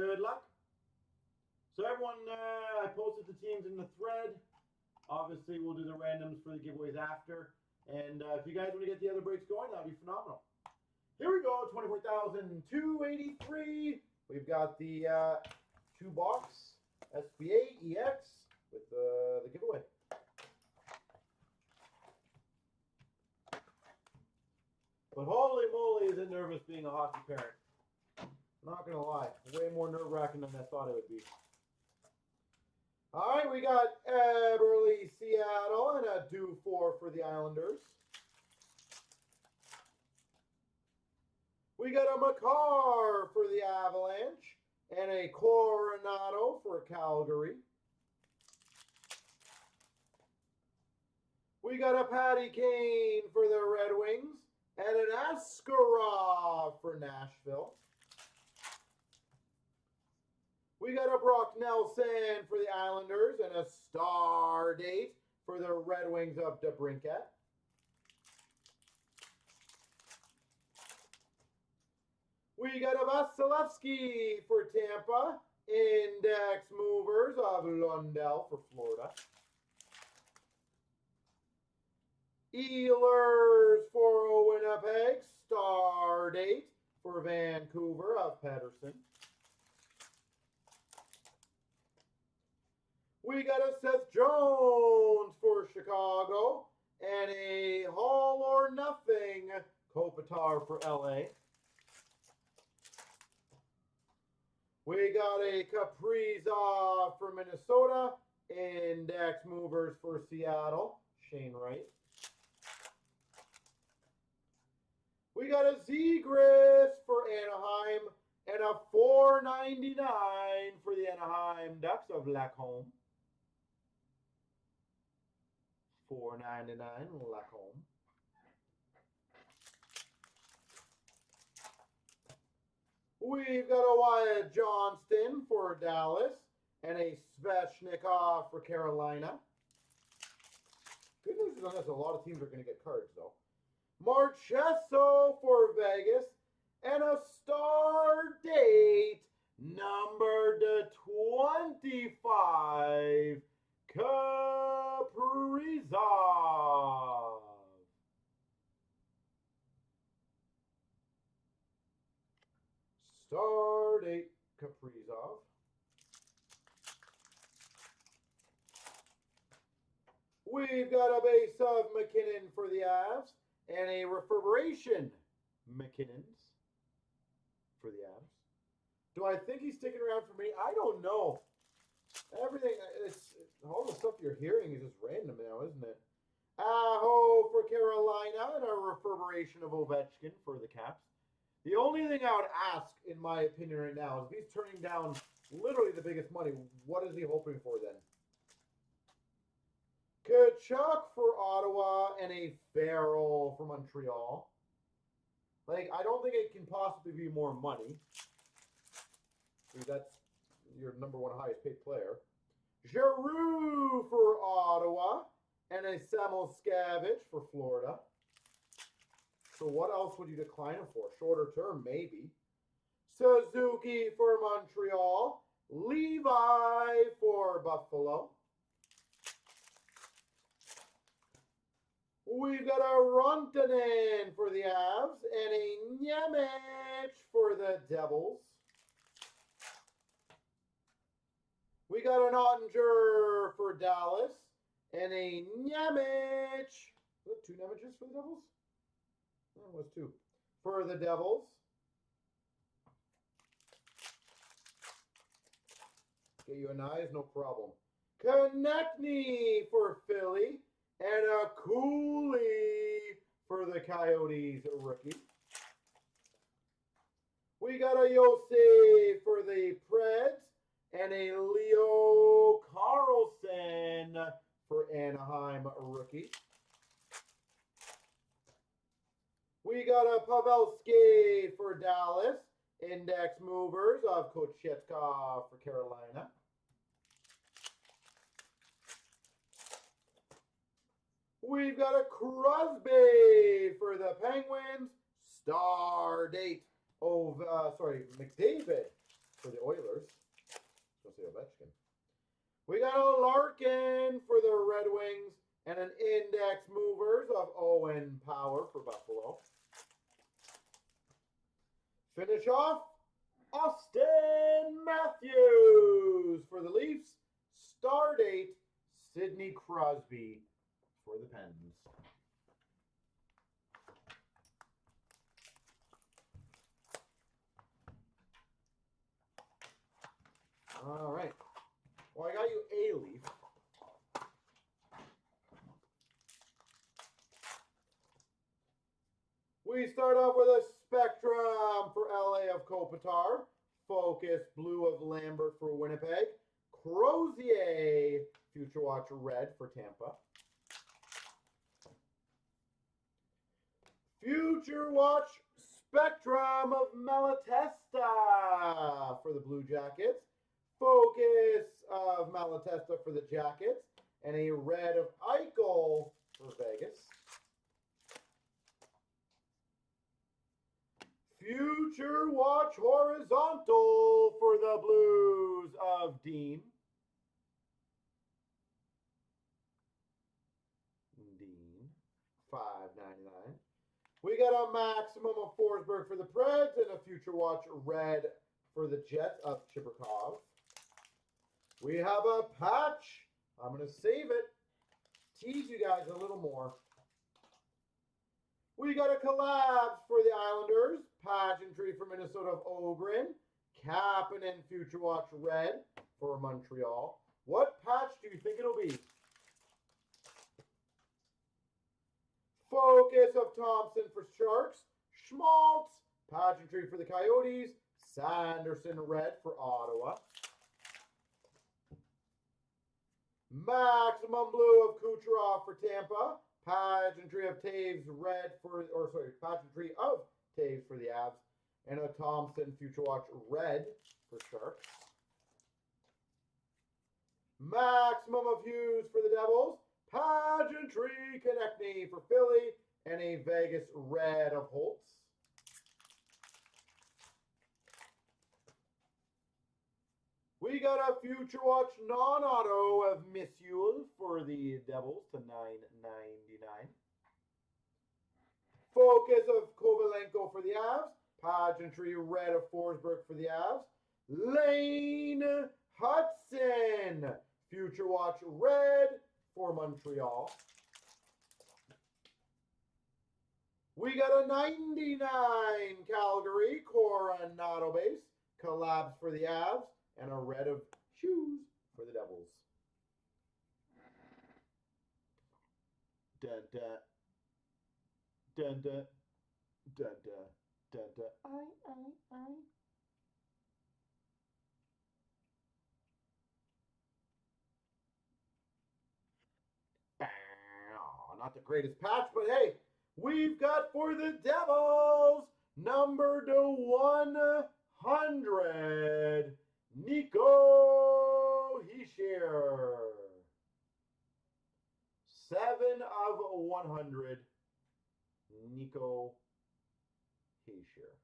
we go. Good luck. So everyone, I posted the teams in the thread. Obviously, we'll do the randoms for the giveaways after. And if you guys want to get the other breaks going, that would be phenomenal. Here we go, 24,283. We've got the 2-box SBA EX with the giveaway. But holy moly, is it nervous being a hockey parent. Not going to lie. Way more nerve-wracking than I thought it would be. All right, we got Eberle, Seattle, and a Dufour for the Islanders. We got a Makar for the Avalanche, and a Coronado for Calgary. We got a Patty Kane for the Red Wings, and an Askarov for Nashville. We got a Brock Nelson for the Islanders and a Star Date for the Red Wings of DeBrincat. We got a Vasilevsky for Tampa, Index Movers of Lundell for Florida. Ehlers for Winnipeg, Star Date for Vancouver of Pedersen. We got a Seth Jones for Chicago and a All or Nothing Kopitar for LA. We got a Kaprizov for Minnesota, Index Movers for Seattle, Shane Wright. We got a Zegras for Anaheim and a $4.99 for the Anaheim Ducks of Lacombe. $4.99 Lacombe. We've got a Wyatt Johnston for Dallas and a Svechnikov for Carolina. Good news is on this, a lot of teams are going to get cards though. Marchesso for Vegas and a Star Date number to 25 Kaprizov. Star Date Kaprizov. We've got a base of McKinnon for the Avs and a reverberation McKinnon's for the Avs. Do I think he's sticking around for me? I don't know. Everything, all the stuff you're hearing is just random now, isn't it? Aho for Carolina and a reverberation of Ovechkin for the Caps. The only thing I would ask, in my opinion right now, is if he's turning down literally the biggest money, what is he hoping for then? Kachuk for Ottawa and a Farrell for Montreal. Like, I don't think it can possibly be more money. That's your number one highest paid player. Giroux for Ottawa and a Samoskevich for Florida. So what else would you decline him for? Shorter term, maybe. Suzuki for Montreal. Levi for Buffalo. We've got a Rantanen for the Avs and a Nemec for the Devils. We got an Ottinger for Dallas and a Nemec. Was it 2 Nemecs for the Devils? No, it was 2. For the Devils. Get you an eyes, no problem. Konechny for Philly. And a Cooley for the Coyotes rookie. We got a Yosef for the Preds and a Leo Carlson for Anaheim rookie. We got a Pavelski for Dallas. Index movers of Kochetkov for Carolina. We've got a Crosby for the Penguins. Star date. McDavid for the Oilers. Let's see Ovechkin. We got a Larkin for the Red Wings and an index movers of Owen Power for Buffalo. Finish off, Austin Matthews for the Leafs. Star date, Sidney Crosby for the Pens. All right. Well, I got you a Leaf. We start off with a Spectrum for LA of Kopitar. Focus Blue of Lambert for Winnipeg. Crozier Future Watch Red for Tampa. Future Watch Spectrum of Malatesta for the Blue Jackets. Focus of Malatesta for the Jackets. And a red of Eichel for Vegas. Future Watch Horizontal for the Blues of Dean. $5.99. We got a maximum of Forsberg for the Preds and a Future Watch Red for the Jets of Chibrikov. We have a patch. I'm going to save it. Tease you guys a little more. We got a collabs for the Islanders. Pageantry for Minnesota of Ogren. Kapanen Future Watch Red for Montreal. What patch do you think it'll be? Focus of Thompson for Sharks. Schmaltz. Pageantry for the Coyotes. Sanderson Red for Ottawa. Maximum Blue of Kucherov for Tampa. Pageantry of Taves Red for, Pageantry of Taves for the Avs. And a Thompson Future Watch Red for Sharks. Maximum of Hughes for the Devils. Pageantry Konechny for Philly. And a Vegas Red of Holtz. We got a Future Watch non-auto of Misule for the Devils to $9.99. Focus of Kovalenko for the Avs. Pageantry Red of Forsberg for the Avs. Lane Hudson. Future Watch Red for Montreal. We got a 99 Calgary Coronado base. Collabs for the Avs. And a red of shoes for the Devils. Dun dun dun dun dun dun dun dun. Not the greatest patch, but hey, we've got for the Devils number to 100. Nico Hischier. 7 of 100. Nico Hischier.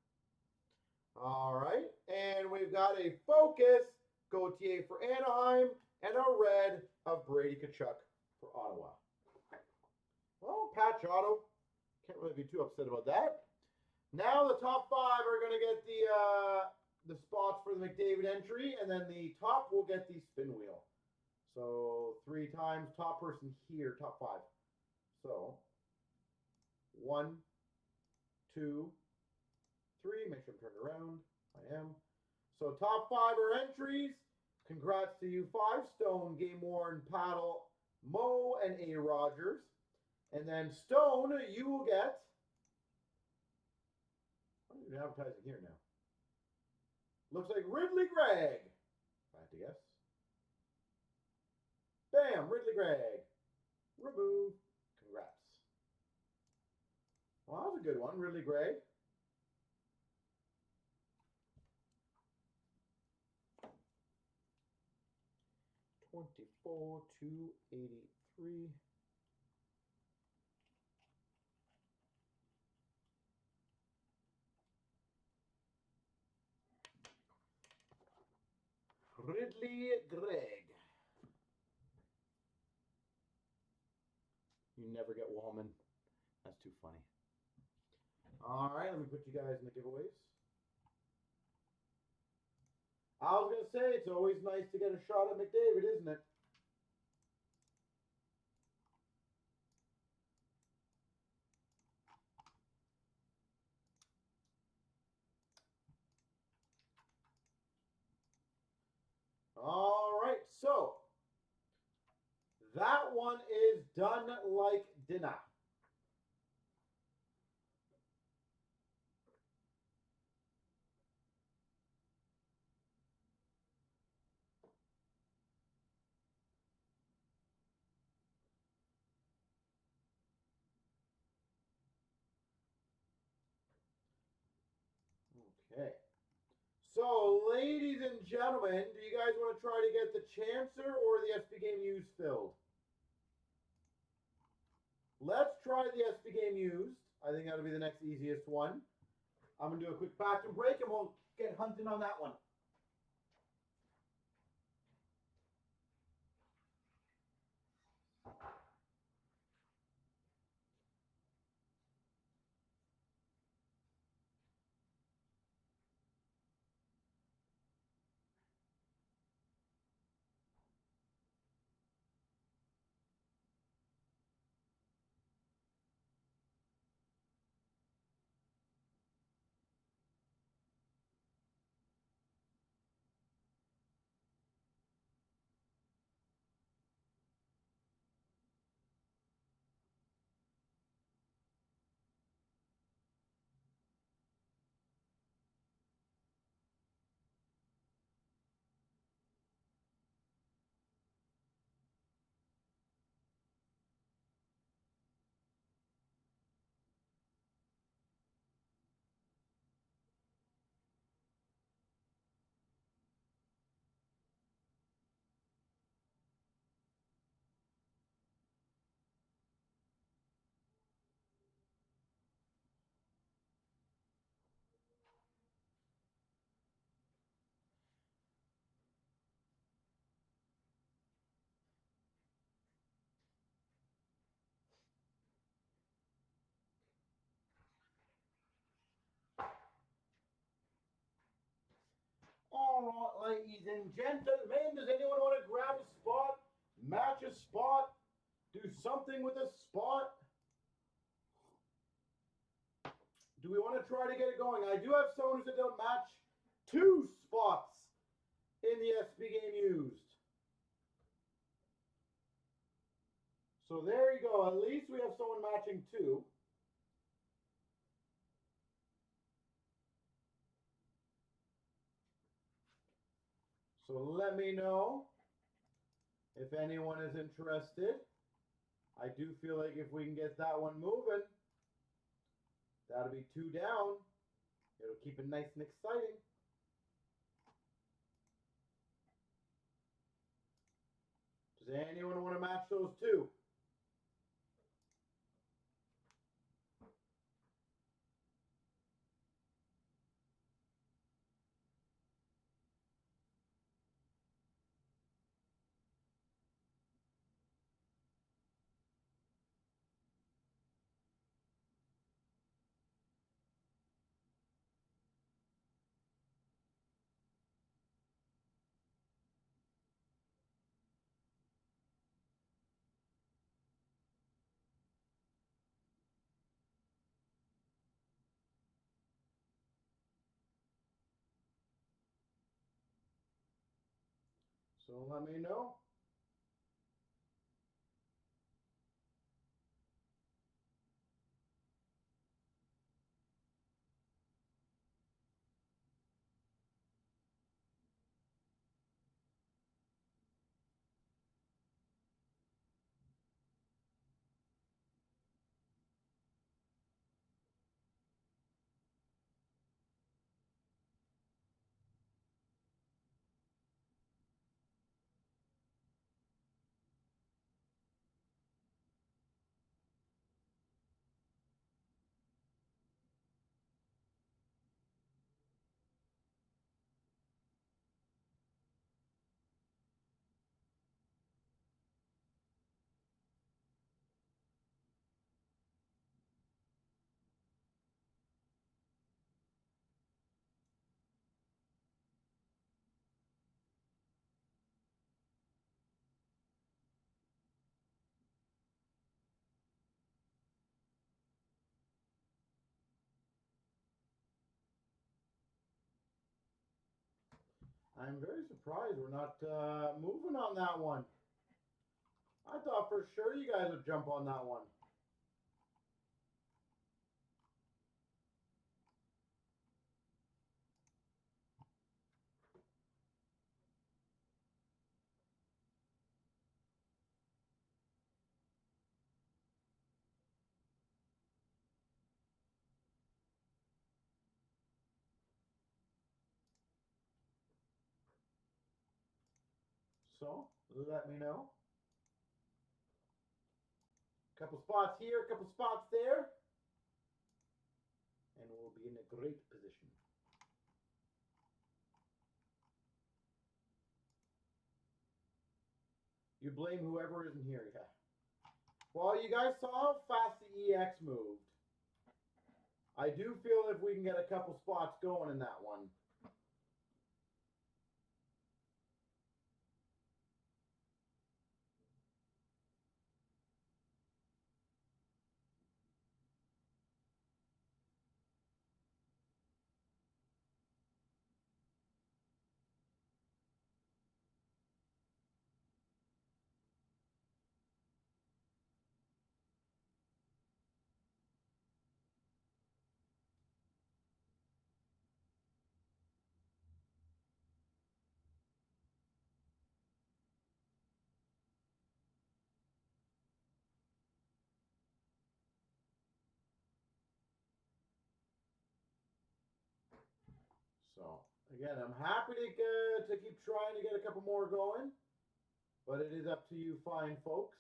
All right. And we've got a focus Gauthier for Anaheim and a red of Brady Tkachuk for Ottawa. Well, patch auto. Can't really be too upset about that. Now the top 5 are going to get the spots for the McDavid entry, and then the top will get the spin wheel. So 3 times top person here, top 5. So 1, 2, 3. Make sure I'm turned around. I am. So top 5 are entries. Congrats to you 5. Stone, Game Worn, Paddle, Mo, and A. Rogers. And then Stone, you will get. I'm even advertising here now. Looks like Ridley Gregg. I have to guess. Bam, Ridley Gregg. Remove. Congrats. Well, that was a a good one. Ridley Gray. $24,283. Ridley Gregg. You never get Wallman. That's too funny. All right, let me put you guys in the giveaways. I was going to say, it's always nice to get a shot at McDavid, isn't it? All right, so that one is done like dinner. Okay. So, ladies and gentlemen, do you guys want to try to get the Chancer or the SB Game Used filled? Let's try the SB Game Used. I think that'll be the next easiest one. I'm going to do a quick bathroom break and we'll get hunting on that one. All right, ladies and gentlemen, does anyone want to grab a spot, match a spot, do something with a spot? Do we want to try to get it going? I do have someone who said don't match 2 spots in the SB Game Used. So there you go. At least we have someone matching 2. So let me know if anyone is interested. I do feel like if we can get that one moving, that'll be 2 down. It'll keep it nice and exciting. Does anyone want to match those 2? So let me know. I'm very surprised we're not moving on that one. I thought for sure you guys would jump on that one. So, let me know. Couple spots here, couple spots there. And we'll be in a great position. You blame whoever isn't here, yeah. Well, you guys saw how fast the EX moved. I do feel if we can get a couple spots going in that one. So, again, I'm happy to keep trying to get a couple more going. But it is up to you fine folks.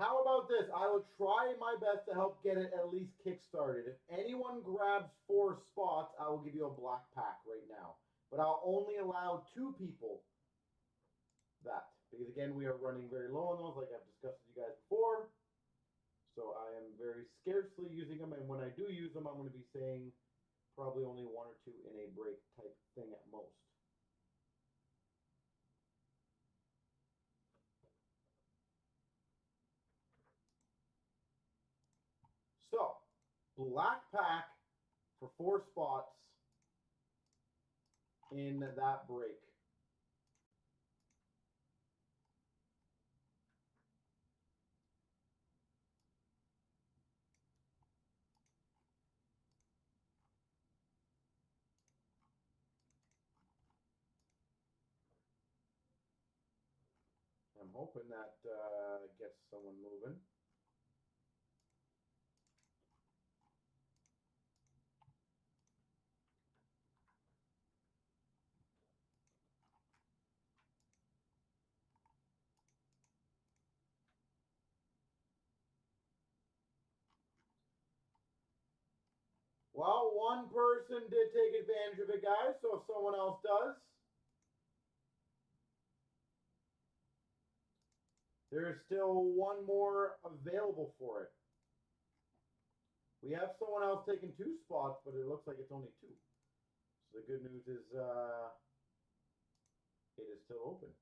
How about this? I will try my best to help get it at least kick-started. If anyone grabs 4 spots, I will give you a black pack right now. But I'll only allow 2 people that. Because again, we are running very low on those, like I've discussed with you guys before. So I am very scarcely using them, and when I do use them, I'm going to be saying probably only 1 or 2 in a break type thing at most. So, black pack for 4 spots in that break. I'm hoping that gets someone moving. Well, one person did take advantage of it, guys, so if someone else does, there is still 1 more available for it. We have someone else taking 2 spots, but it looks like it's only 2. So the good news is it is still open.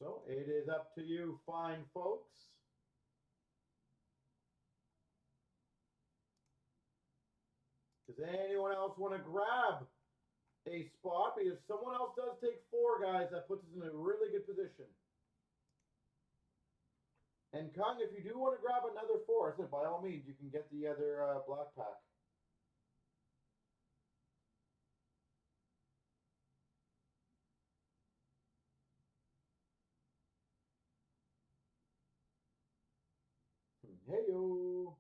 So it is up to you, fine folks. Does anyone else want to grab a spot? Because someone else does take 4, guys. That puts us in a really good position. And Kung, if you do want to grab another 4, I said by all means, you can get the other black pack. Hey-yo.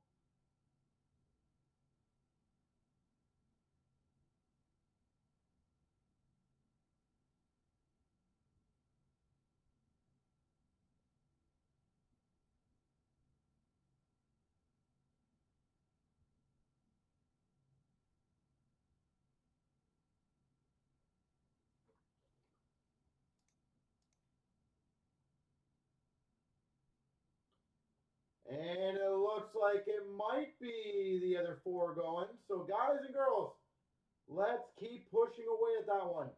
looks like it might be the other 4 going. So guys and girls, let's keep pushing away at that one.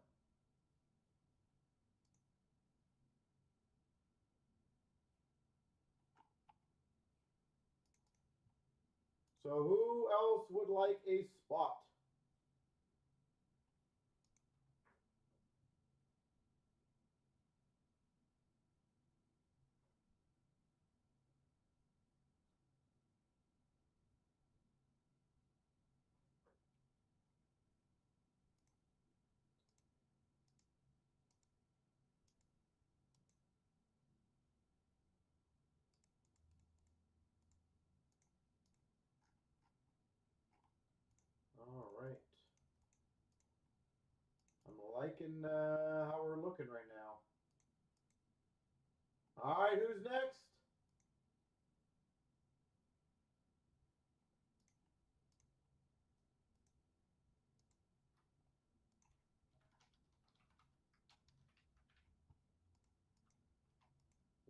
So who else would like a spot? All right. I'm liking how we're looking right now. All right, who's next?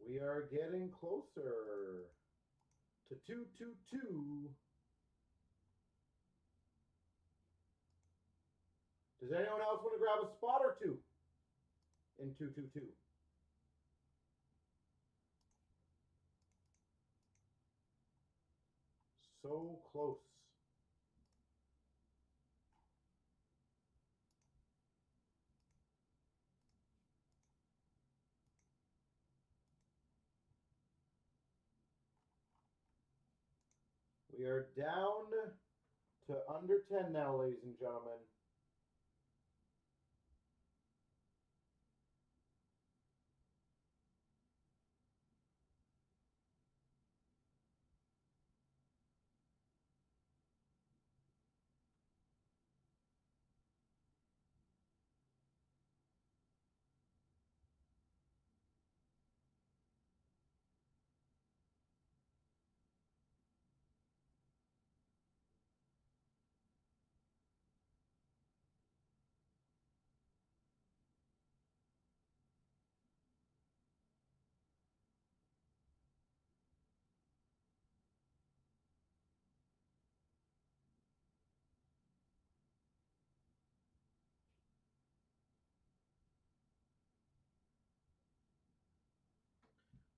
We are getting closer to 222. Does anyone else want to grab a spot or two in 222? So close. We are down to under 10 now, ladies and gentlemen.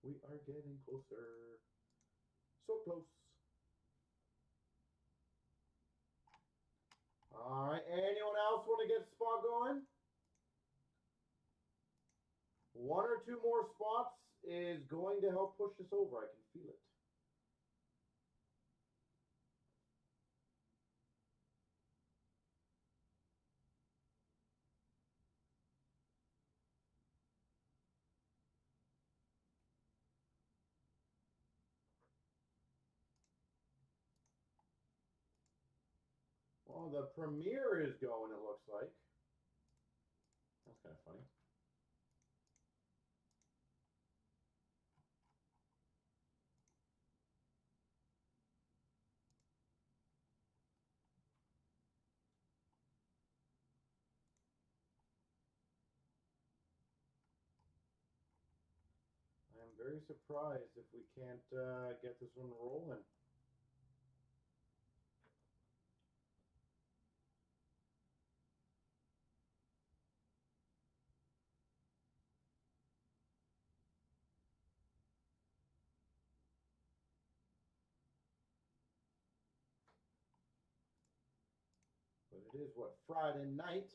We are getting closer. So close. All right, anyone else want to get a spot going? 1 or 2 more spots is going to help push this over. I can feel it. Well, the premiere is going, it looks like. That's kind of funny. I am very surprised if we can't get this one rolling. But it is, what, Friday night?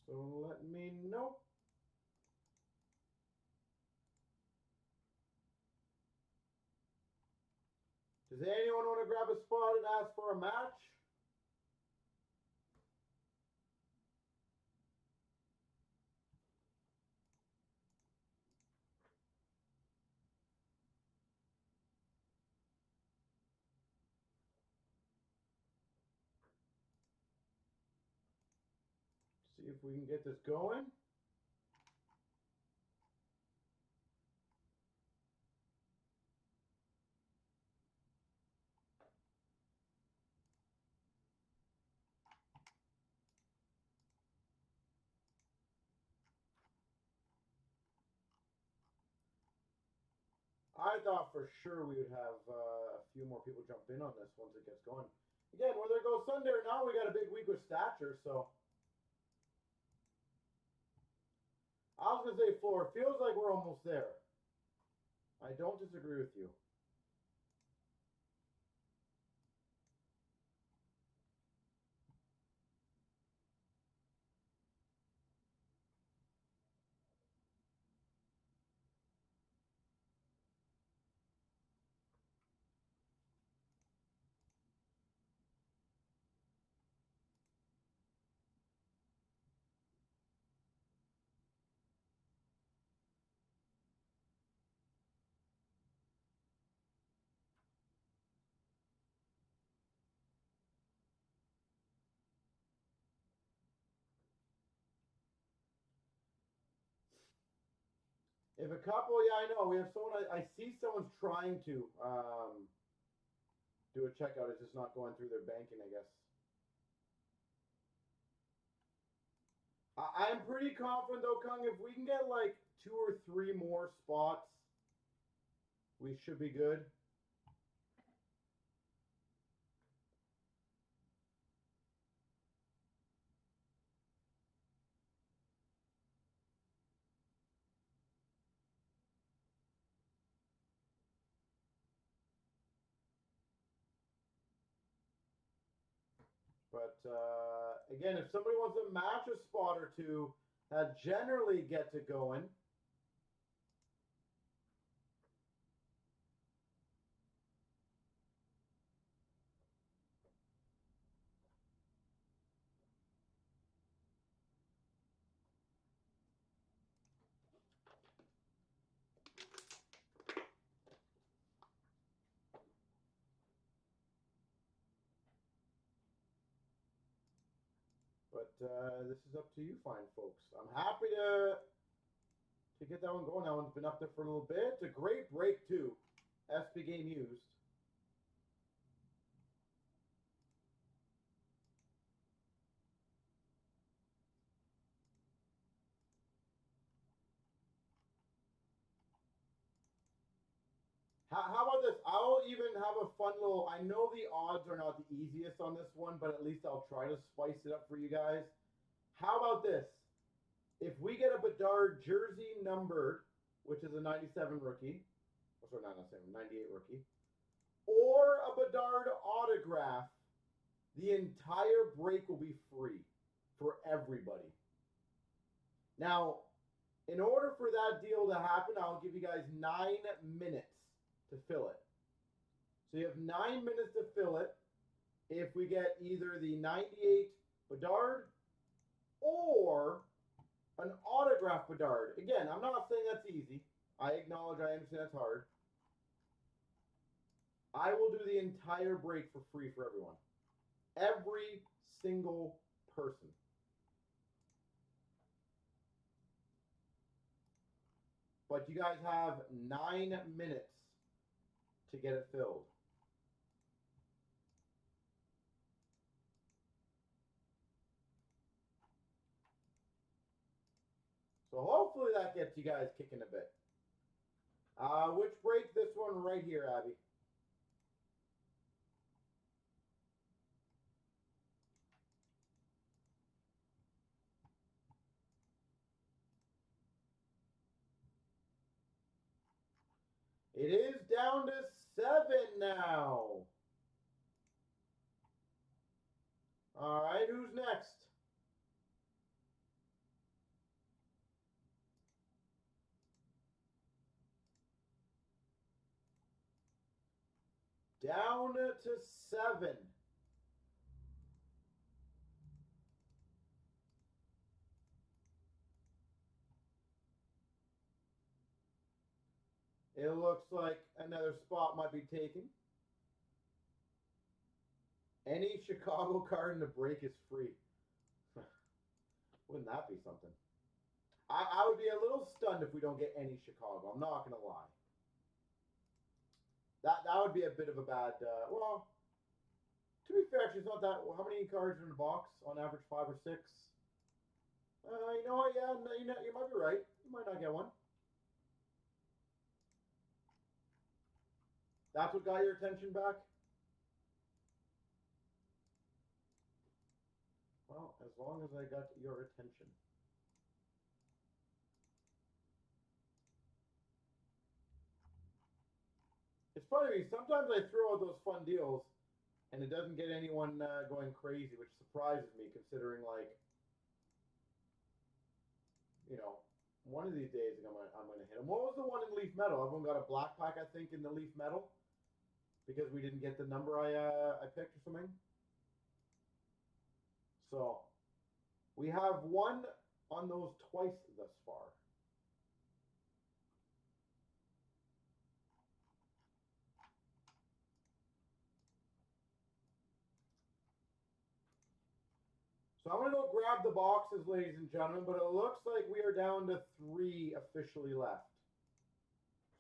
So let me know. Does anyone want to grab a spot and ask for a match? See if we can get this going. I thought for sure we would have a few more people jump in on this once it gets going. Again, whether it goes Sunday or not, we got a big week with stature, so. I was going to say floor. It feels like we're almost there. I don't disagree with you. If a couple, yeah, I know. We have someone, I see someone's trying to do a checkout. It's just not going through their banking, I guess. I'm pretty confident, though, Kung, if we can get like 2 or 3 more spots, we should be good. But again, if somebody wants to match a spot or two, that generally gets it going. But this is up to you fine folks. I'm happy to get that one going. That one's been up there for a little bit. It's a great break too. SP game used. How about this? I'll even have a fun little, I know the odds are not the easiest on this one, but at least I'll try to spice it up for you guys. How about this? If we get a Bedard jersey numbered, which is a 97 rookie, or sorry, not 97, 98 rookie, or a Bedard autograph, the entire break will be free for everybody. Now, in order for that deal to happen, I'll give you guys 9 minutes to fill it. So you have 9 minutes to fill it if we get either the 98 Bedard or an autograph Bedard. Again, I'm not saying that's easy. I acknowledge, I understand that's hard. I will do the entire break for free for everyone. Every single person. But you guys have 9 minutes to get it filled. So hopefully that gets you guys kicking a bit. Which break? This one right here, Abby. It is down to 7 now. All right, who's next? Down to 7. It looks like another spot might be taken. Any Chicago card in the break is free. Wouldn't that be something? I would be a little stunned if we don't get any Chicago. I'm not going to lie. That would be a bit of a bad, well, to be fair, actually, it's not that. Well, how many cards are in the box? On average, 5 or 6. You know what? Yeah, you might be right. You might not get one. That's what got your attention back? Well, as long as I got your attention. It's funny, sometimes I throw out those fun deals and it doesn't get anyone going crazy, which surprises me considering, like, you know, one of these days I'm gonna hit them. What was the one in Leaf Metal? Everyone got a black pack, I think, in the Leaf Metal because we didn't get the number I picked or something. So we have won on those twice thus far. So I'm going to go grab the boxes, ladies and gentlemen, but it looks like we are down to 3 officially left.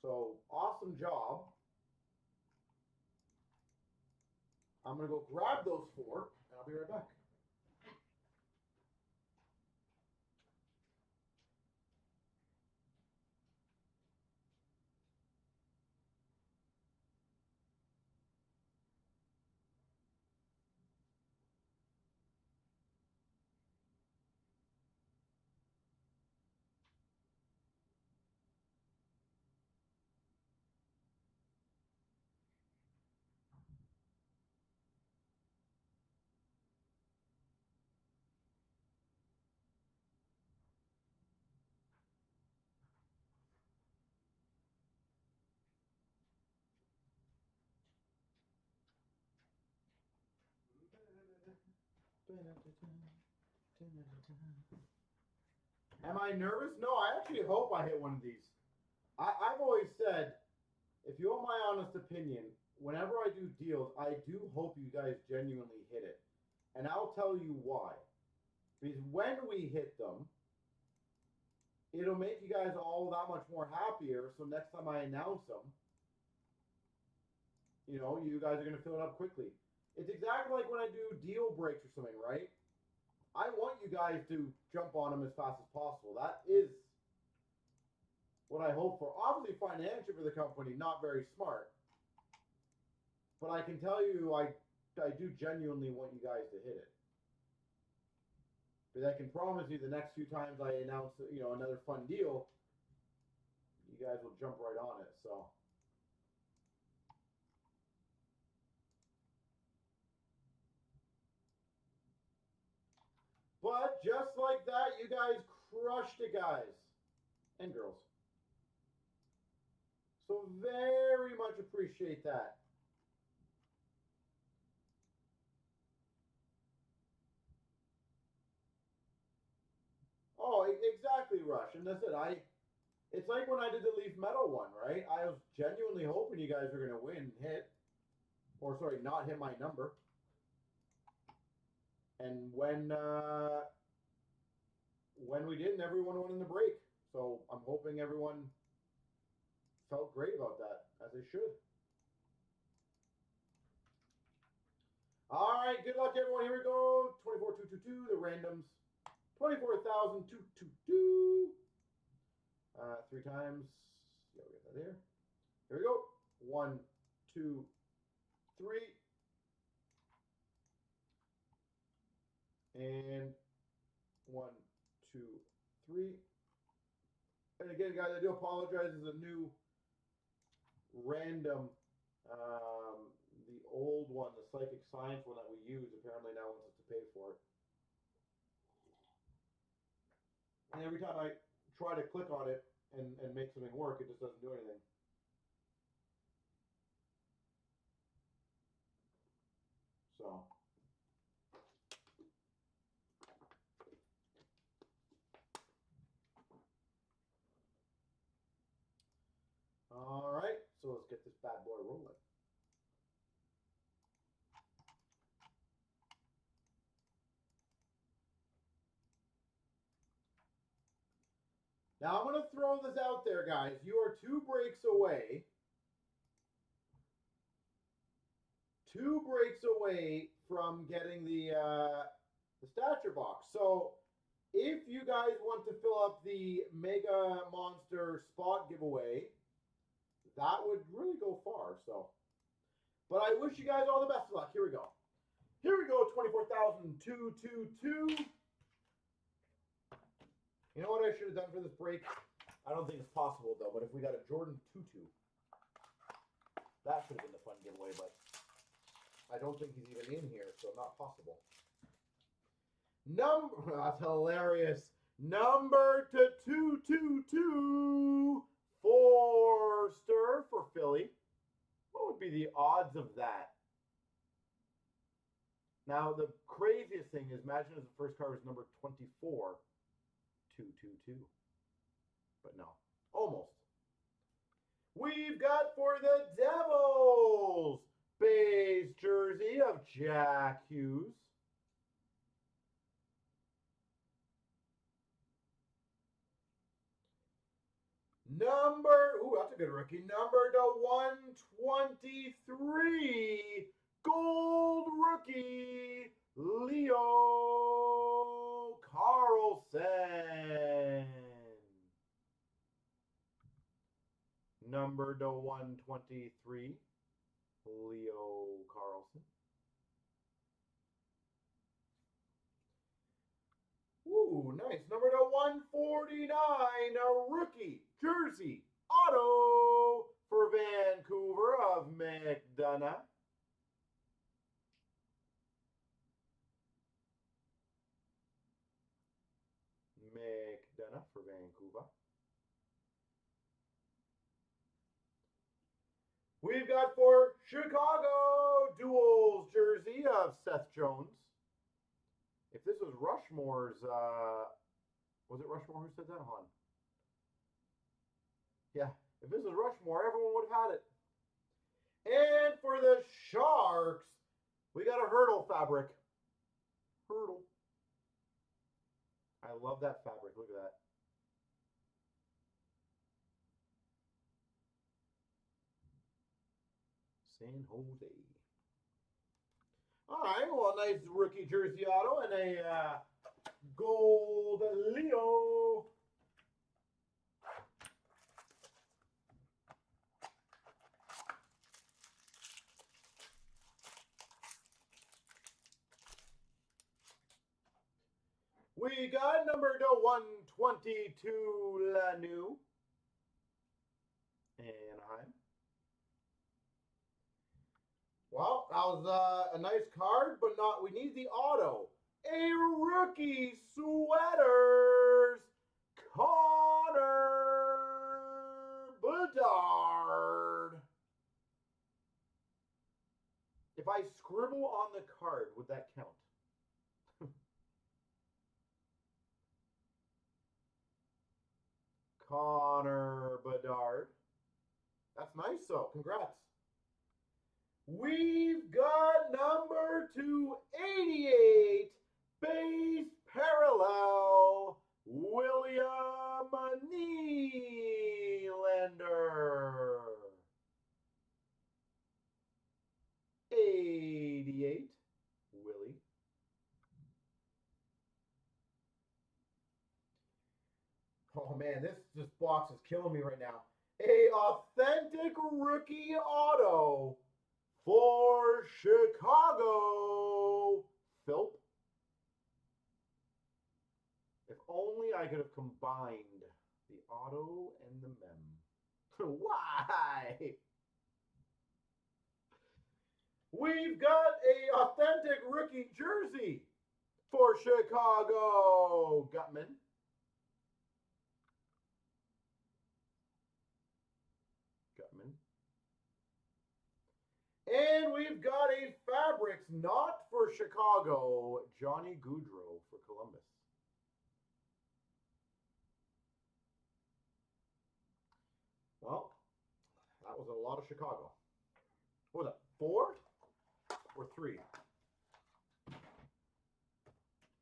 So awesome job. I'm going to go grab those 4, and I'll be right back. Am I nervous? No, I actually hope I hit one of these. I've always said, if you want my honest opinion, whenever I do deals, I do hope you guys genuinely hit it. And I'll tell you why. Because when we hit them, it'll make you guys all that much more happier. So next time I announce them, you know, you guys are going to fill it up quickly. It's exactly like when I do deal breaks or something, right? I want you guys to jump on them as fast as possible. That is what I hope for. Obviously, financially for the company, not very smart. But I can tell you, I do genuinely want you guys to hit it. But I can promise you the next few times I announce, you know, another fun deal, you guys will jump right on it. So. But just like that, you guys crushed it, guys and girls. So very much appreciate that. Oh, exactly, Rush. And that's it. It's like when I did the Leaf Metal one, right? I was genuinely hoping you guys were going to win, hit, or sorry, not hit my number. And when we didn't, everyone won in the break. So I'm hoping everyone felt great about that, as they should. All right, good luck, everyone. Here we go. 24,222, the randoms. 24,222. 3 times. Yeah, we got that there. Here we go. 1, 2, 3. And 1, 2, 3. And again, guys, I do apologize. This is a new random. The old one, the Psychic Science one that we use, apparently now wants us to pay for it. And every time I try to click on it and make something work, it just doesn't do anything. Now, I'm going to throw this out there, guys. You are 2 breaks away. 2 breaks away from getting the stature box. So, if you guys want to fill up the Mega Monster spot giveaway, that would really go far. So, but I wish you guys all the best of luck. Here we go. Here we go, 24,222. You know what I should have done for this break? I don't think it's possible, though, but if we got a Jordan Tutu, that should have been the fun giveaway, but I don't think he's even in here, so not possible. That's hilarious. Number to 222, Forster for Philly. What would be the odds of that? Now, the craziest thing is, imagine if the first card was number 24, 222. But no, almost. We've got for the Devils, base jersey of Jack Hughes. That's a good rookie. Number to 123, gold rookie, Leo Carlson. Number to 123, Leo Carlson. Ooh, nice. Number to 149, a rookie jersey auto for Vancouver of McDonough. McDonough for Vancouver. We've got for Chicago, duels jersey of Seth Jones. If this was Rushmore's, was it Rushmore who said that? Hold on. Yeah, if this was Rushmore, everyone would have had it. And for the Sharks, we got a Hurdle fabric. Hurdle. I love that fabric. Look at that. San Jose. All right, well, nice rookie jersey auto and a gold Leo. We got number to 122, Lanu. Anaheim. Well, that was a nice card, but not. We need the auto. A rookie sweaters, Connor Bedard. If I scribble on the card, would that count? Connor Bedard. That's nice, though. Congrats. We've got number 288, base parallel, William Nylander. 88, Willie. Oh man, this box is killing me right now. A authentic rookie auto for Chicago, Philp. If only I could have combined the auto and the mem. Why? We've got a authentic rookie jersey for Chicago, Gutman. And we've got a Fabrics not for Chicago, Johnny Gaudreau for Columbus. Well, that was a lot of Chicago. What was that, 4 or 3?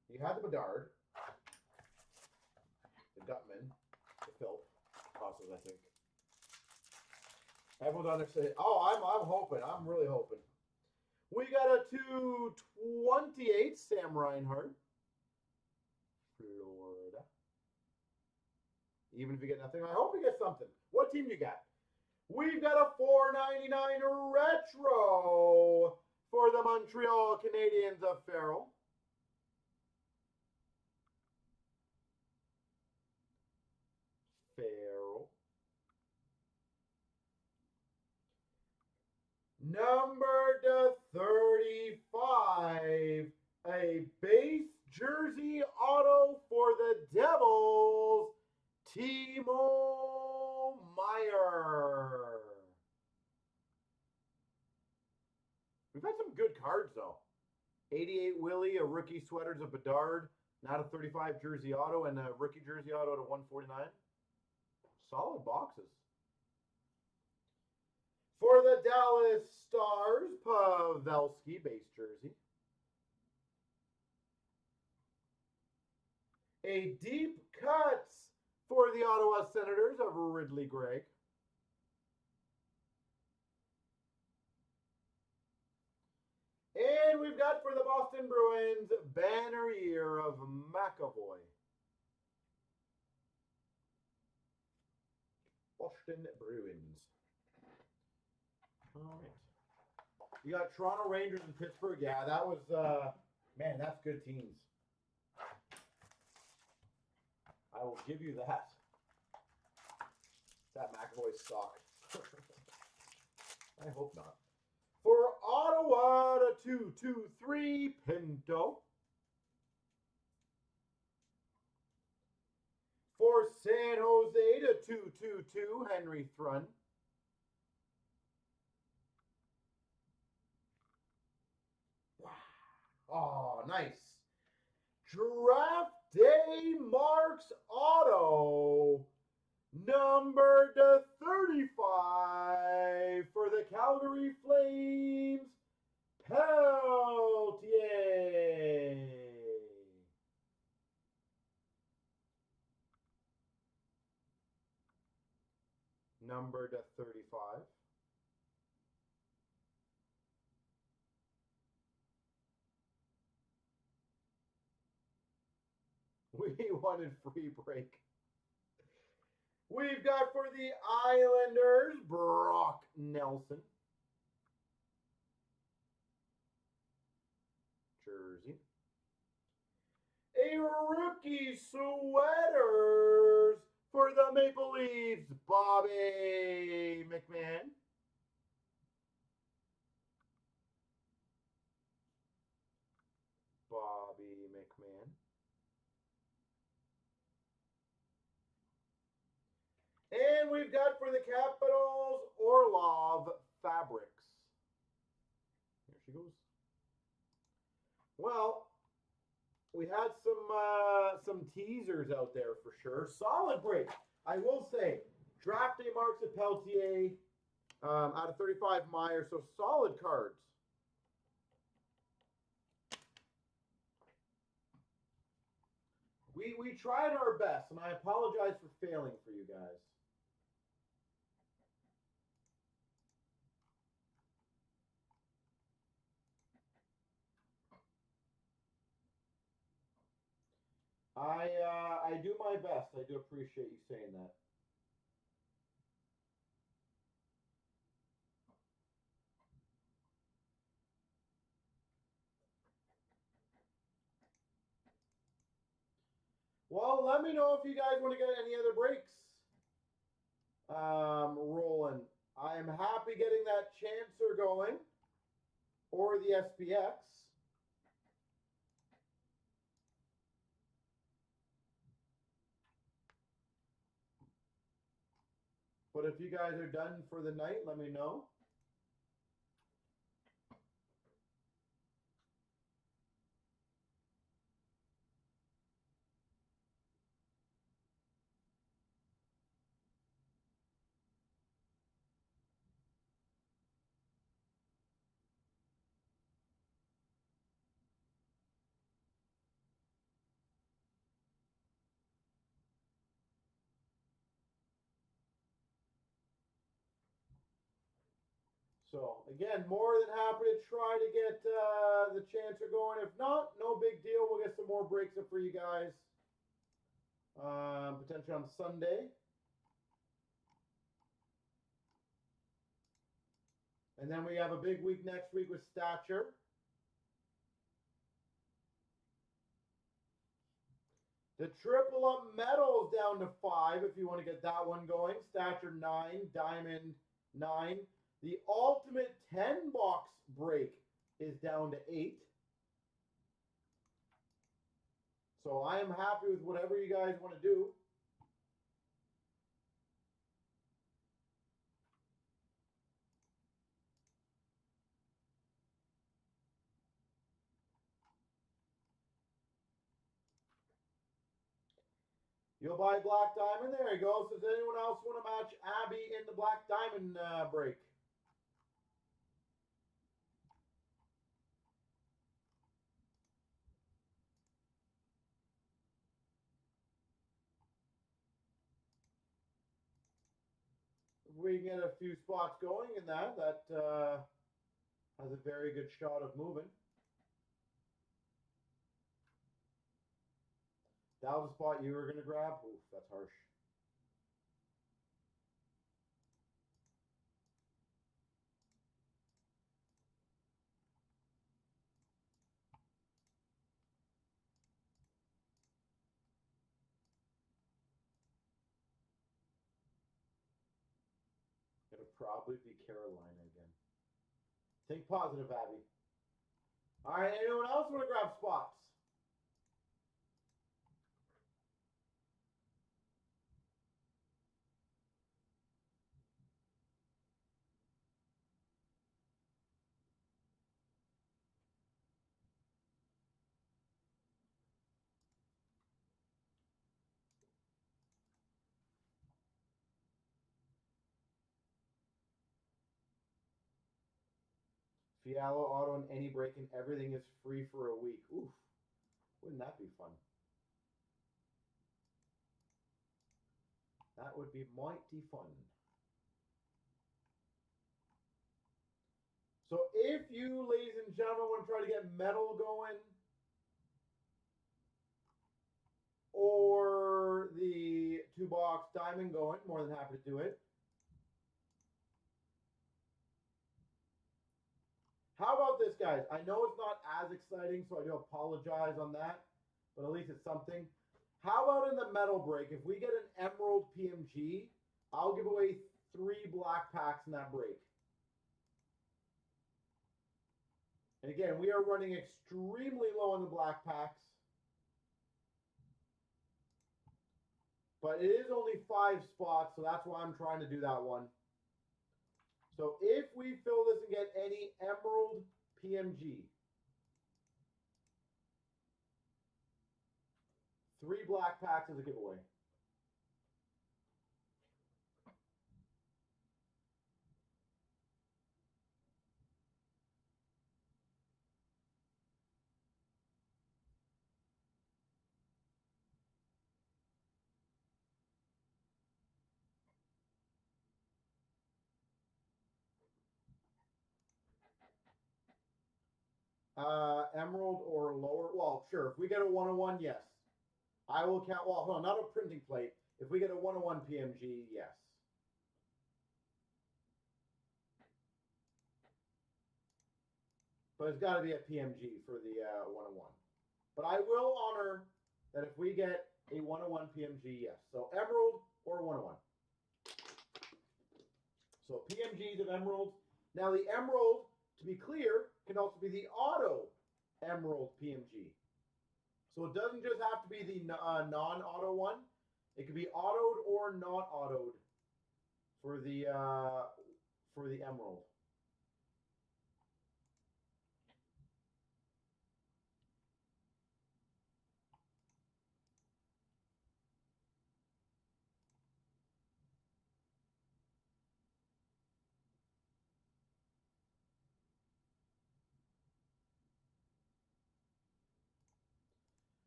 You had the Bedard, the Gutman, the crosses, I think. Everyone's understanding. Oh, I'm hoping. I'm really hoping. We got a 228 Sam Reinhart, Florida. Even if you get nothing, I hope you get something. What team you got? We've got a 499 retro for the Montreal Canadiens of Farrell. Number to 35, a base jersey auto for the Devils, Timo Meier. We've had some good cards, though. 88 Willie, a rookie sweaters of Bedard, not a 35 jersey auto, and a rookie jersey auto to 149. Solid boxes. For the Dallas Stars, Pavelski base jersey. A deep cuts for the Ottawa Senators of Ridley Gregg. And we've got for the Boston Bruins, banner year of McAvoy. Boston Bruins. All right. You got Toronto Rangers and Pittsburgh. Yeah, that was, man, that's good teams. I will give you that. That McAvoy stock. I hope not. For Ottawa, the 223 Pinto. For San Jose, the 222 Henry Thrun. Oh, nice. Draft Day Marks Auto, number to 35 for the Calgary Flames, Peltier. Number to 35. We wanted free break. We've got for the Islanders, Brock Nelson. Jersey. A rookie sweaters for the Maple Leafs, Bobby McMahon. Bobby McMahon. And we've got for the Capitals, Orlov Fabrics. Here she goes. Well, we had some teasers out there for sure. Solid break. I will say, draft day marks at Peltier out of 35 Meyer, so solid cards. We tried our best, and I apologize for failing for you guys. I do my best. I do appreciate you saying that. Well, let me know if you guys want to get any other breaks rolling. I am happy getting that Chancer going or the SPX. But if you guys are done for the night, let me know. So, again, more than happy to try to get the chancer going. If not, no big deal. We'll get some more breaks up for you guys. Potentially on Sunday. And then we have a big week next week with Stature. The triple up medals down to 5 if you want to get that one going. Stature 9, Diamond 9. The ultimate 10 box break is down to 8. So I am happy with whatever you guys want to do. You'll buy Black Diamond. There you go. So does anyone else want to match Abby in the Black Diamond break? If we can get a few spots going in that, has a very good shot of moving. That was a spot you were going to grab? Oof, that's harsh. It'll probably be Carolina again. Think positive, Abby. All right, anyone else want to grab spots? Fialo auto and any break and everything is free for a week. Oof, wouldn't that be fun? That would be mighty fun. So if you, ladies and gentlemen, want to try to get metal going or the 2-box diamond going, more than happy to do it. How about this, guys? I know it's not as exciting, so I do apologize on that, but at least it's something. How about in the metal break? If we get an Emerald PMG, I'll give away 3 black packs in that break. And again, we are running extremely low on the black packs. But it is only 5 spots, so that's why I'm trying to do that one. So if we fill this and get any Emerald PMG, 3 black packs as a giveaway. Emerald or lower. Well, sure. If we get a 101, yes. I will count. Well, hold on, not a printing plate. If we get a 101 PMG, yes. But it's got to be a PMG for the 101. But I will honor that if we get a 101 PMG, yes. So Emerald or 101. So PMGs of Emerald. Now the Emerald, to be clear, can also be the Auto Emerald PMG. So it doesn't just have to be the non-auto one. It could be autoed or not autoed for the Emerald.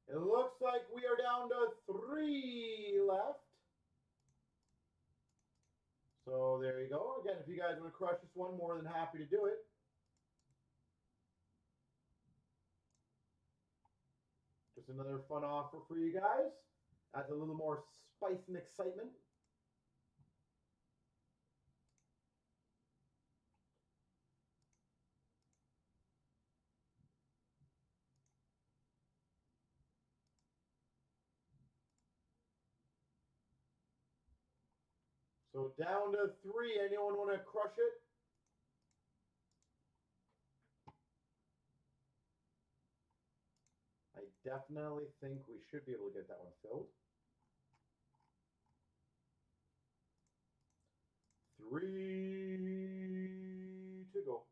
It looks like we are down to 3 left. So there you go. Again, if you guys want to crush this one, more than happy to do it. Just another fun offer for you guys. Adds a little more spice and excitement. So down to 3. Anyone want to crush it? I definitely think we should be able to get that one filled. 3 to go.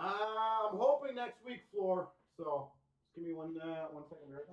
I'm hoping next week, Floor. So just give me one second here.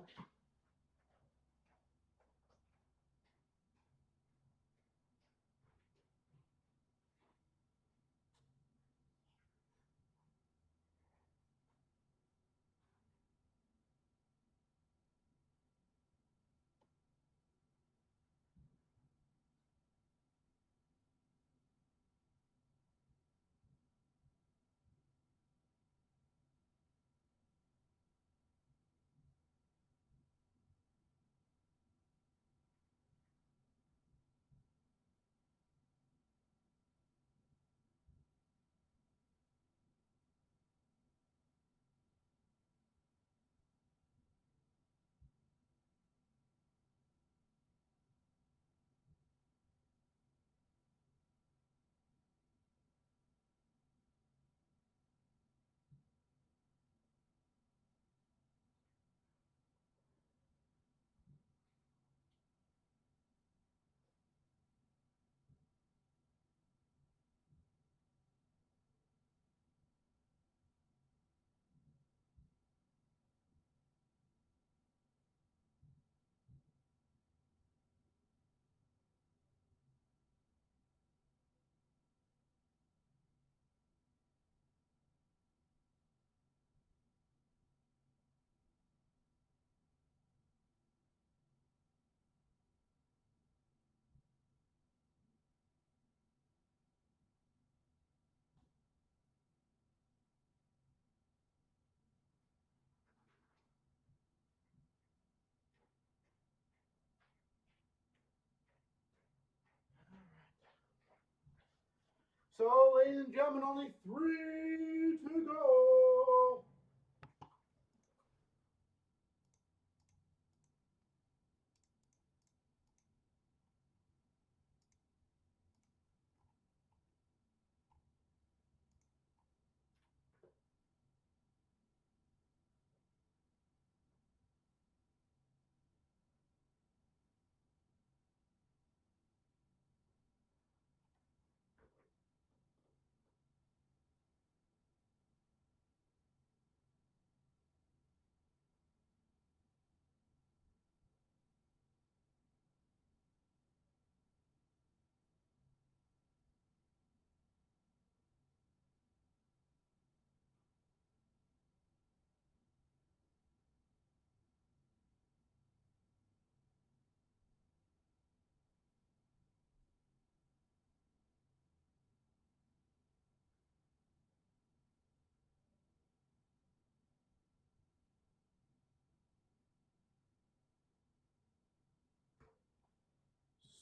So, ladies and gentlemen, only 3 to go.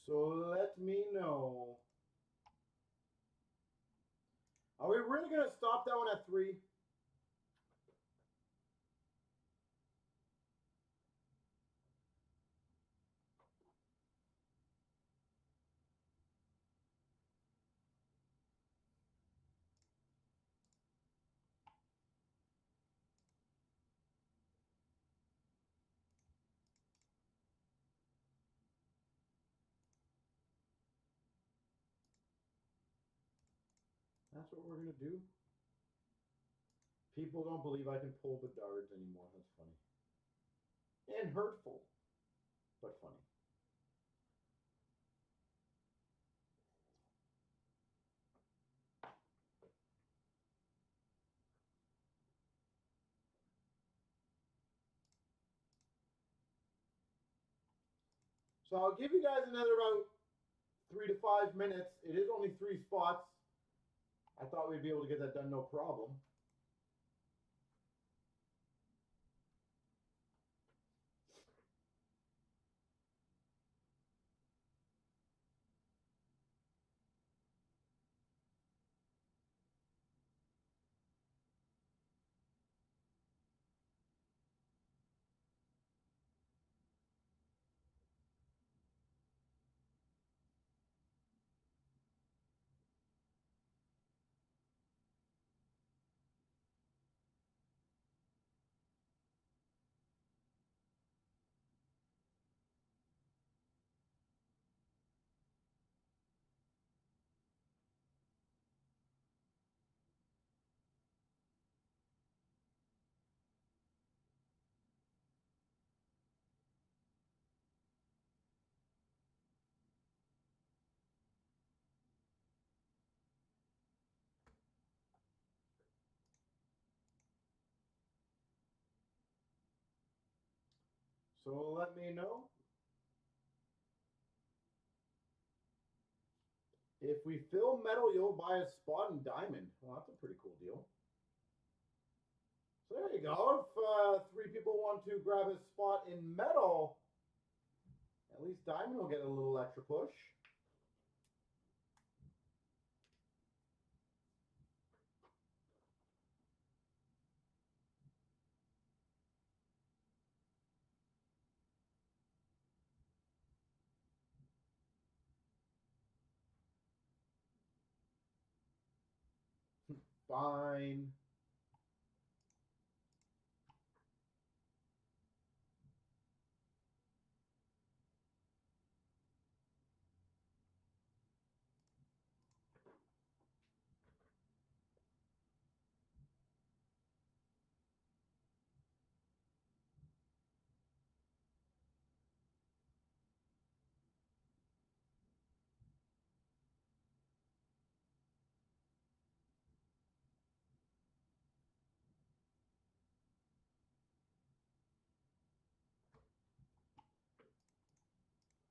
So let me know. Are we really going to stop that one at 3? That's what we're going to do. People don't believe I can pull the dards anymore. That's funny. And hurtful, but funny. So I'll give you guys another about 3 to 5 minutes. It is only 3 spots. I thought we'd be able to get that done no problem. So let me know if we fill metal, you'll buy a spot in diamond. Well, that's a pretty cool deal. So there you go. If 3 people want to grab a spot in metal, at least diamond will get a little extra push. Fine.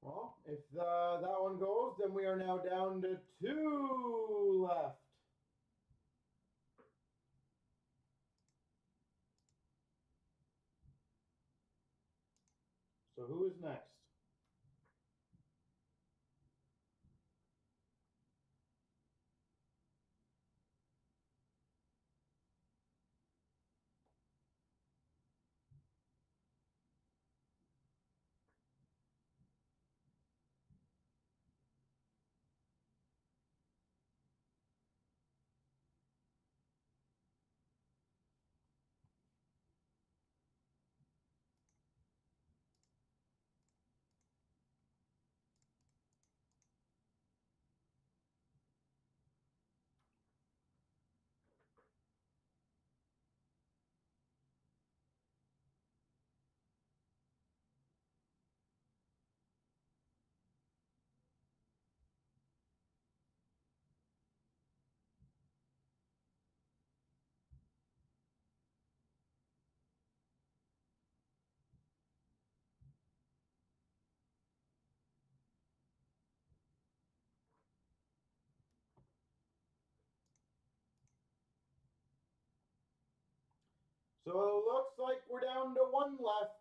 Well, if that one goes, then we are now down to 2 left. So who is next? So it looks like we're down to 1 left.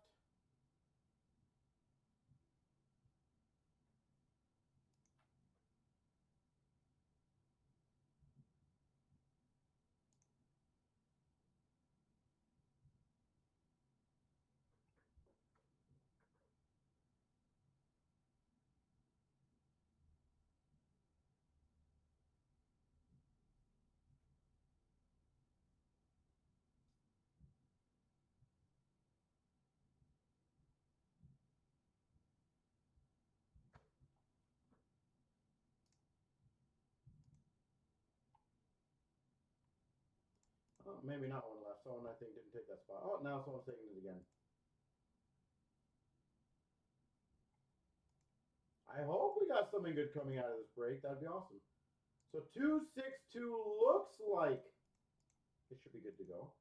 Maybe not one left. Someone, I think, didn't take that spot. Oh, now someone's taking it again. I hope we got something good coming out of this break. That'd be awesome. So 262 looks like it should be good to go.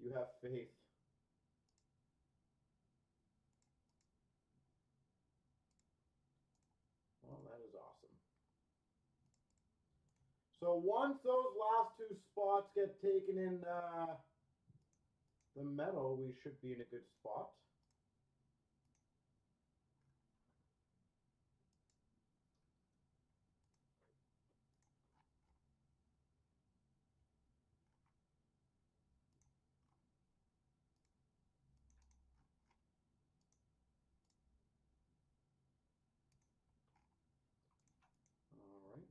You have faith. Well, that is awesome. So once those last two spots get taken in the metal, we should be in a good spot. All right.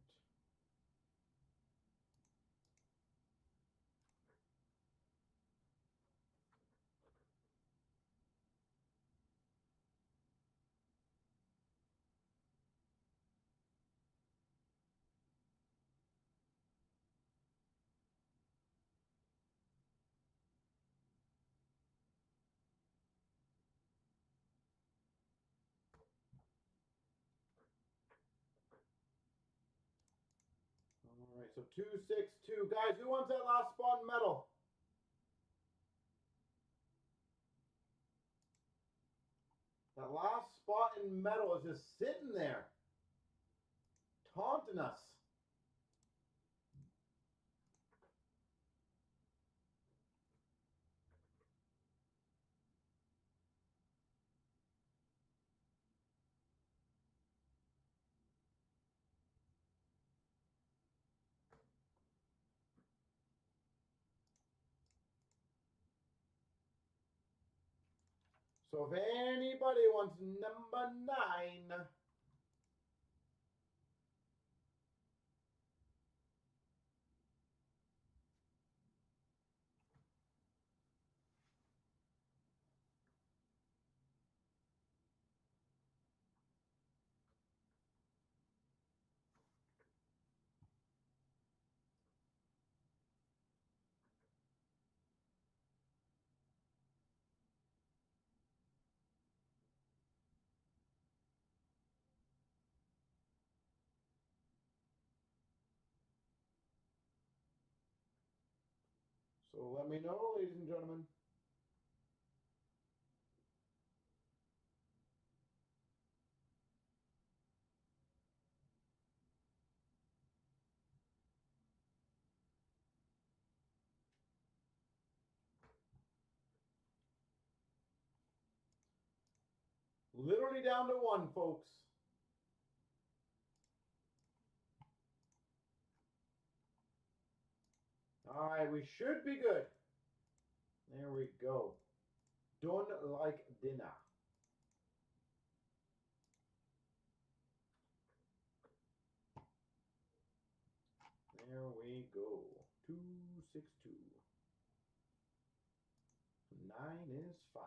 All right, so 262. Guys, who wants that last spot in metal? That last spot in metal is just sitting there, taunting us. So if anybody wants number 9, so let me know, ladies and gentlemen. Literally down to 1, folks. All right, we should be good. There we go. Done like dinner. There we go. 262. 9 is fine.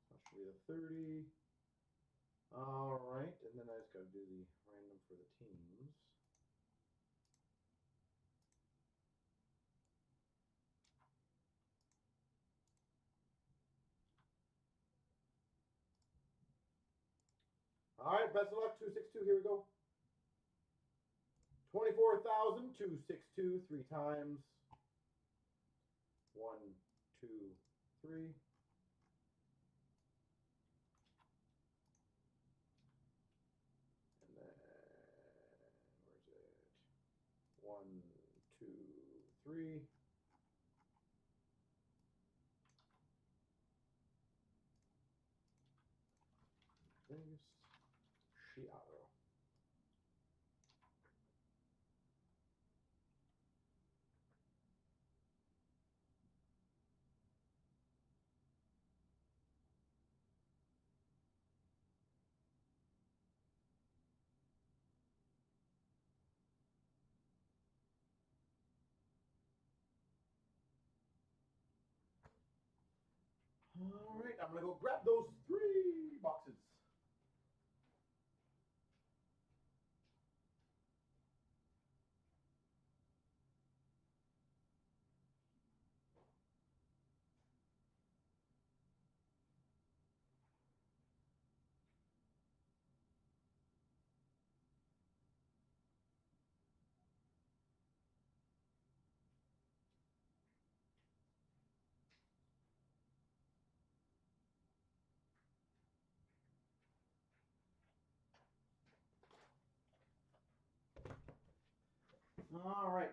That should be the 30. All right, and then I just got to do the random for the teams. All right, best of luck, 262. Here we go. 24,262 3 times. 1, 2, 3. And then, where's it? 1, 2, 3. CnC. All right, I'm going to go grab those 3 boxes. All right.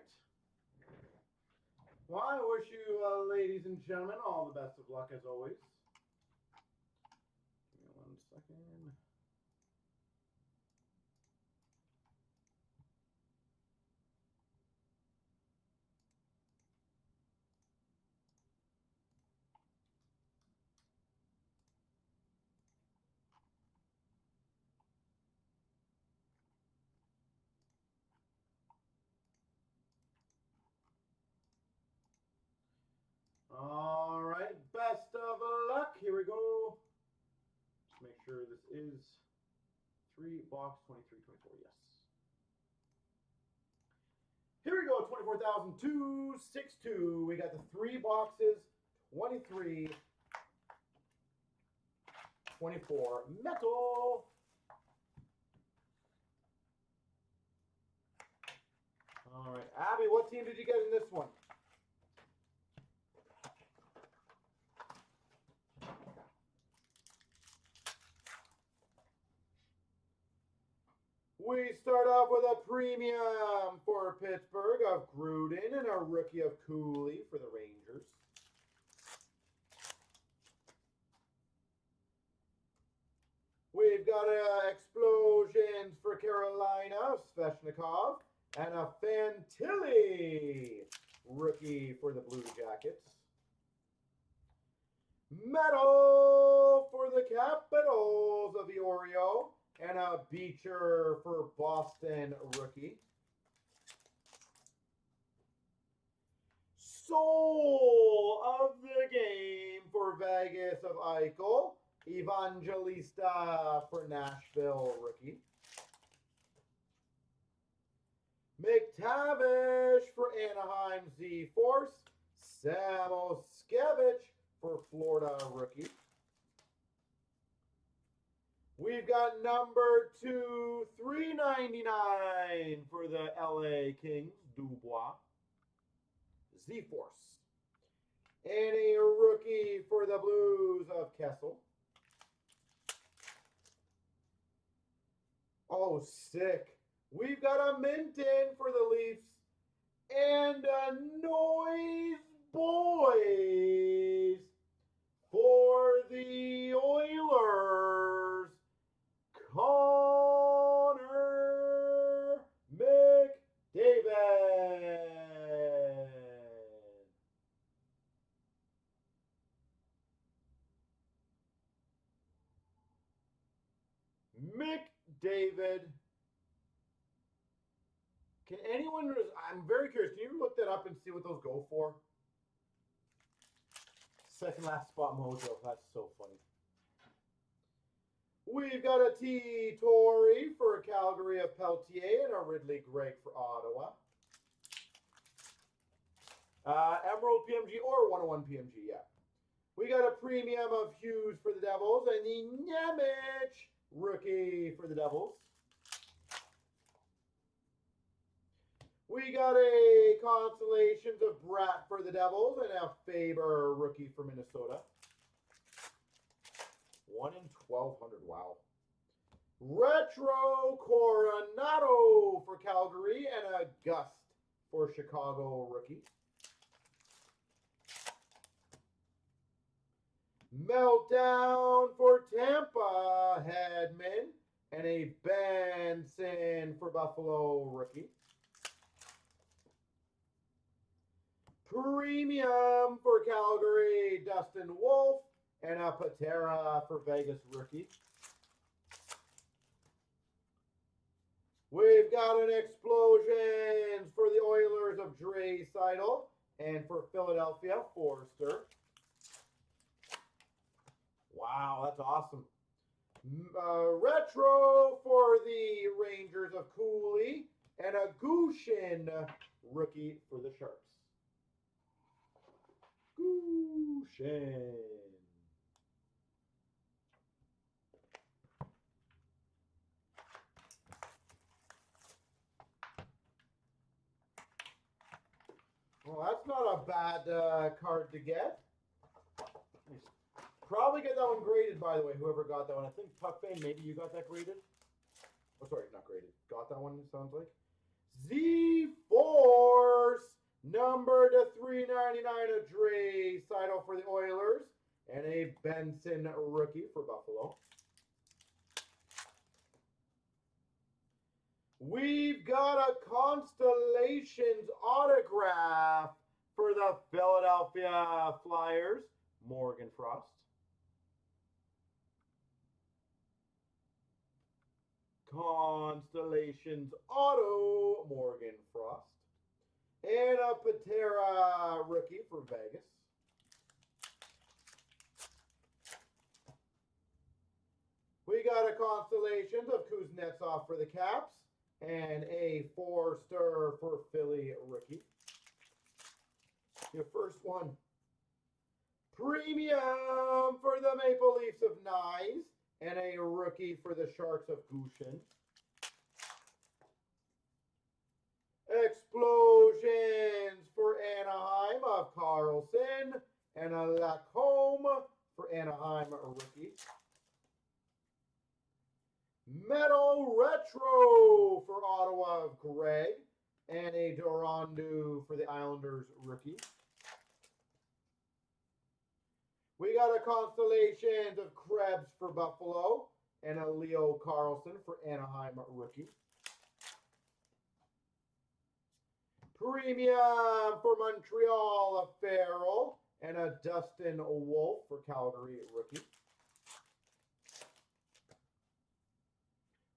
Well, I wish you, ladies and gentlemen, all the best of luck as always. Give me 1 second. All right, best of luck. Here we go. Just make sure this is 3 box 23, 24. Yes. Here we go. 24,262. We got the 3 boxes. 23, 24 metal. All right, Abby, what team did you get in this one? We start off with a premium for Pittsburgh of Gruden and a rookie of Cooley for the Rangers. We've got explosions for Carolina of Svechnikov and a Fantilli rookie for the Blue Jackets. Metal for the Capitals of Iorio and a Beecher for Boston rookie. Soul of the game for Vegas of Eichel. Evangelista for Nashville rookie. McTavish for Anaheim Z-Force. Samoskevich for Florida rookie. We've got number 2, 399 for the LA Kings, Dubois. Z-Force. And a rookie for the Blues of Kessel. Oh, sick. We've got a mint in for the Leafs and a Noise Boys for the Oilers. Connor McDavid. McDavid. Can anyone, I'm very curious, can you look that up and see what those go for? Second last spot mojo, that's so funny. We've got a T. Torrey for Calgary of Peltier and a Ridley Gregg for Ottawa. Emerald PMG or 101 PMG, yeah. We got a premium of Hughes for the Devils and the Nemec rookie for the Devils. We got a Constellations of Brat for the Devils and a Faber rookie for Minnesota. 1 in 1,200, wow. Retro Coronado for Calgary and a Gust for Chicago rookie. Meltdown for Tampa, Hedman, and a Benson for Buffalo rookie. Premium for Calgary, Dustin Wolf, and a Patera for Vegas rookie. We've got an Explosions for the Oilers of Dre Seidel, and for Philadelphia, Forster. Wow, that's awesome. Retro for the Rangers of Cooley, and a Gushin rookie for the Sharks. Gushin. Well, that's not a bad card to get. Probably get that one graded, by the way, whoever got that one. I think Puck Fame, maybe you got that graded? Oh, sorry, not graded. Got that one, it sounds like. Z-Force, number to 399 of Dre Seidel for the Oilers, and a Benson rookie for Buffalo. We've got a Constellations autograph for the Philadelphia Flyers, Morgan Frost. Constellations auto, Morgan Frost. And a Patera rookie for Vegas. We got a Constellations of Kuznetsov for the Caps. And a Forster for Philly rookie. Your first one. Premium for the Maple Leafs of Nyes. And a rookie for the Sharks of Gushin. Explosions for Anaheim of Carlson. And a Lacombe for Anaheim rookie. Metal Retro for Ottawa of Greg. And a Dorondu for the Islanders rookie. We got a Constellations of Krebs for Buffalo. And a Leo Carlson for Anaheim rookie. Premium for Montreal of Farrell. And a Dustin Wolf for Calgary rookie.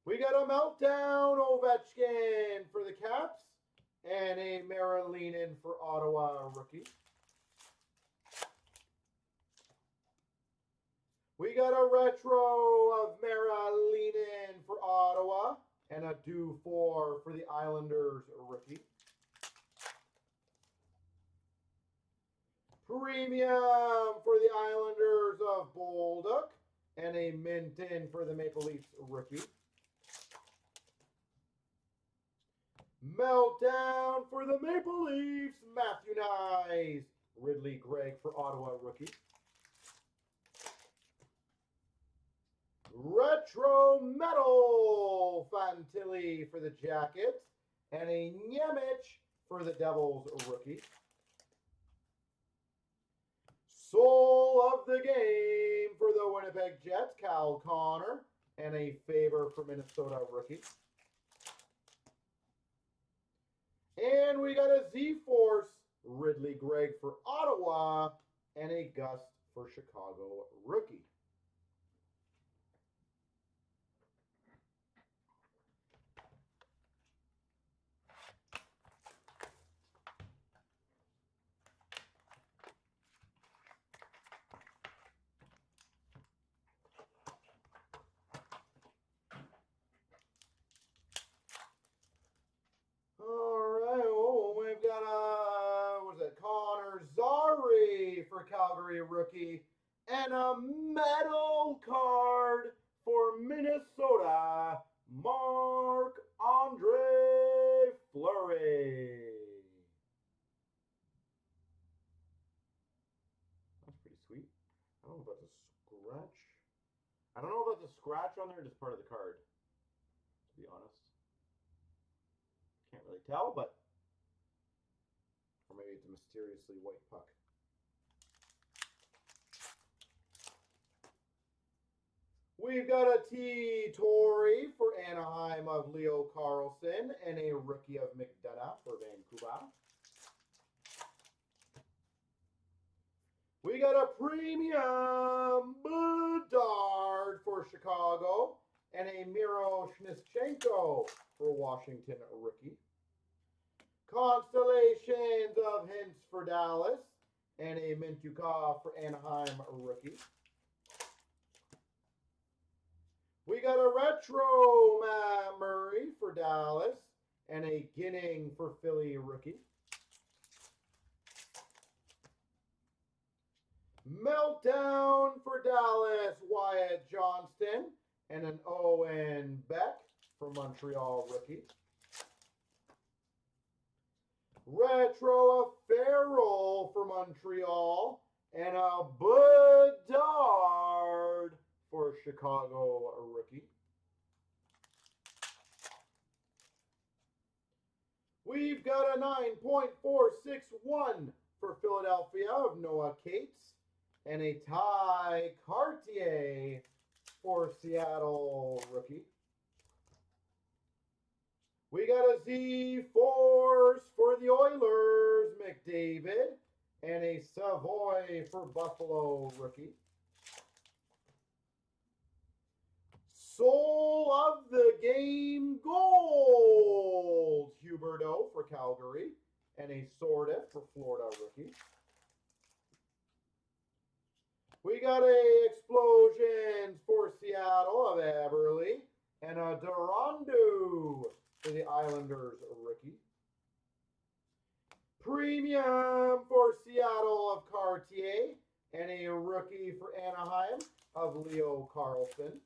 We got a Meltdown Ovechkin for the Caps. And a Marilinen for Ottawa rookie. We got a retro of Marilinen for Ottawa. And a Dufour for the Islanders rookie. Premium for the Islanders of Bolduc. And a Minton for the Maple Leafs rookie. Meltdown for the Maple Leafs, Matthew Nyes. Ridley Gregg for Ottawa rookie. Retro Metal Fantilli for the Jackets. And a Nemec for the Devils rookie. Soul of the Game for the Winnipeg Jets, Cal Connor. And a Faber for Minnesota rookie. And we got a Z-Force, Ridley Gregg for Ottawa, and a Gust for Chicago rookie. For Calgary rookie, and a metal card for Minnesota, Marc-Andre Fleury. know about the scratch. I don't know about the scratch on there, just part of the card, to be honest. Can't really tell, but or maybe it's a mysteriously white puck. We've got a T. Torrey for Anaheim of Leo Carlson and a rookie of McDonough for Vancouver. We got a premium Bedard for Chicago and a Miro Shnischenko for Washington rookie. Constellations of Hintz for Dallas and a Mintyukov for Anaheim rookie. We got a retro Matt Murray for Dallas and a Ginning for Philly rookie. Meltdown for Dallas, Wyatt Johnston and an Owen Beck for Montreal rookie. Retro of Farrell for Montreal and a Bedard for Chicago rookie. We've got a 9.461 for Philadelphia of Noah Cates and a Ty Cartier for Seattle rookie. We got a Z-Force for the Oilers, McDavid, and a Savoy for Buffalo rookie. Soul of the Game Gold, Huberdeau for Calgary, and a Sordiff for Florida rookie. We got a Explosions for Seattle of Eberle, and a Durandu for the Islanders rookie. Premium for Seattle of Cartier and a rookie for Anaheim of Leo Carlson.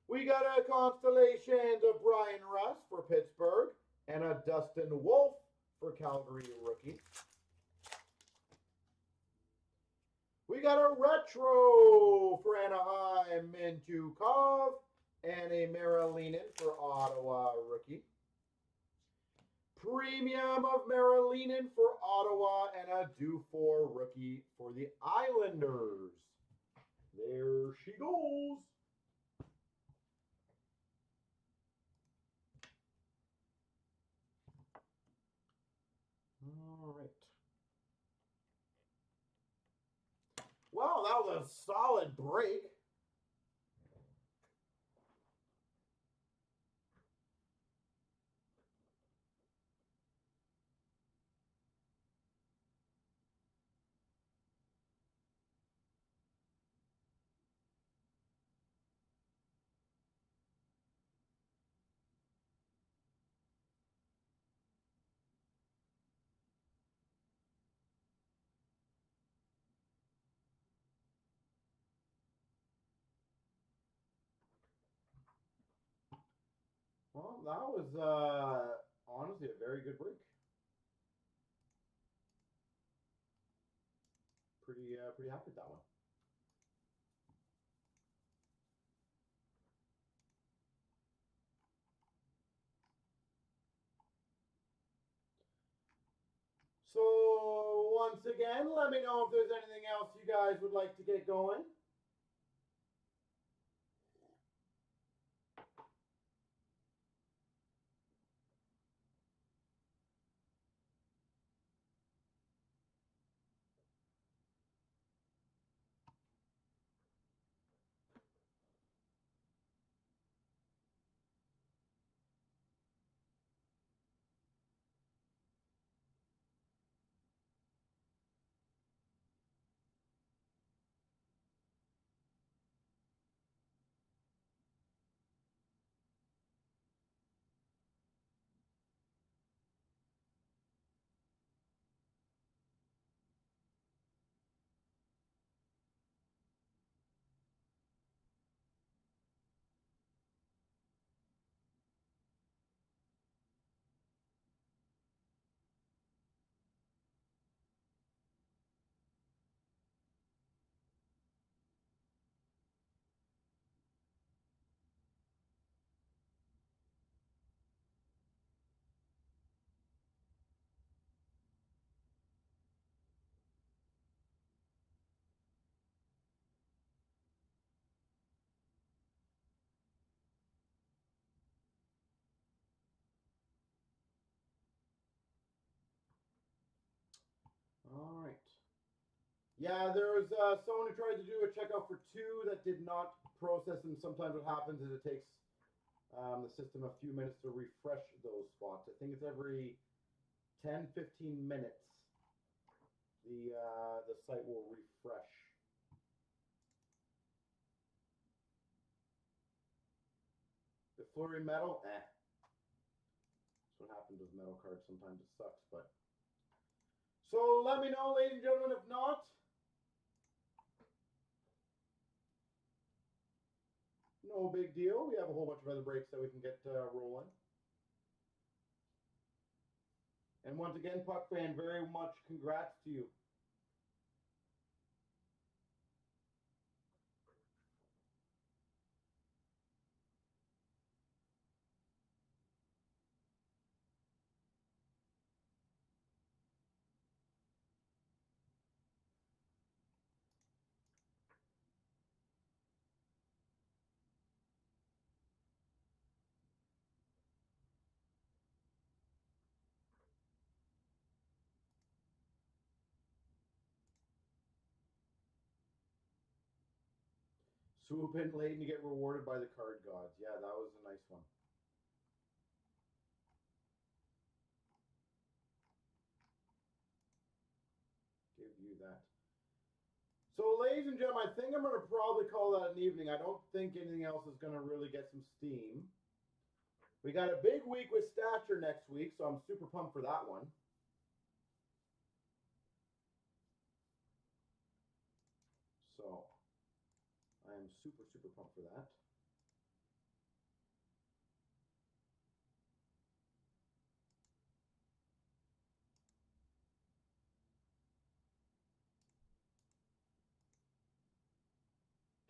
We got a Constellations of Brian Russ for Pittsburgh and a Dustin Wolf for Calgary rookie. We got a retro for Anaheim, Mintyukov, and a Marilinen for Ottawa rookie. Premium of Marilinen for Ottawa and a Dufour rookie for the Islanders. There she goes. All right. Wow, that was a solid break. Well, that was honestly a very good break. Pretty happy with that one. So once again, let me know if there's anything else you guys would like to get going. Yeah, there was someone who tried to do a checkout for 2 that did not process, and sometimes what happens is it takes the system a few minutes to refresh those spots. I think it's every 10, 15 minutes the site will refresh. The Flurry Metal, That's what happens with metal cards. Sometimes it sucks, but. So let me know, ladies and gentlemen, if not. No big deal. We have a whole bunch of other breaks that we can get rolling. And once again, Puck fan, very much congrats to you. Swoop in late and you get rewarded by the card gods. Yeah, that was a nice one. Give you that. So, ladies and gentlemen, I think I'm going to probably call that an evening. I don't think anything else is going to really get some steam. We got a big week with Stature next week, so I'm super pumped for that one. So, I am super, super pumped for that.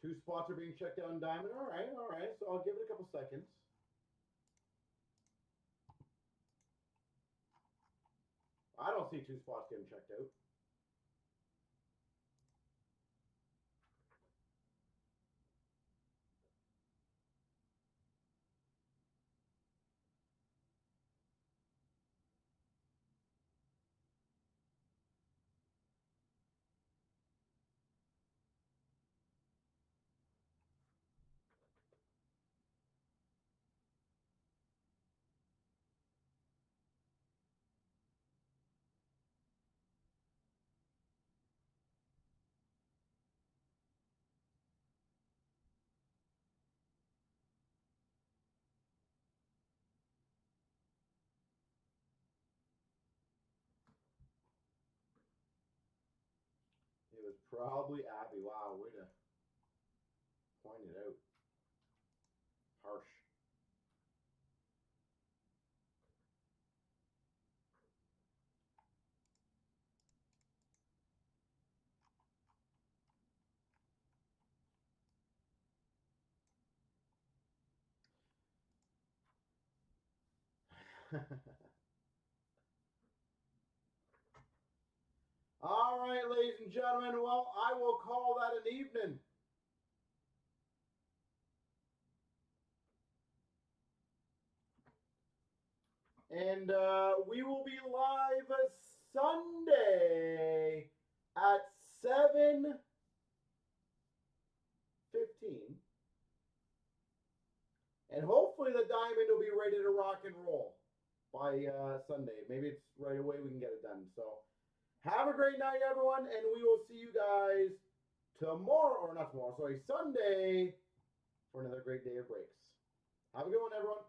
Two spots are being checked out in Diamond. All right, all right. So I'll give it a couple seconds. I don't see two spots getting checked out. It was probably Abby. Wow, way to point it out. Harsh. All right, ladies and gentlemen. Well, I will call that an evening. And we will be live Sunday at 7:15. And hopefully the Diamond will be ready to rock and roll by Sunday. Maybe it's right away we can get it done. So have a great night, everyone, and we will see you guys tomorrow, or not tomorrow, sorry, Sunday for another great day of breaks. Have a good one, everyone.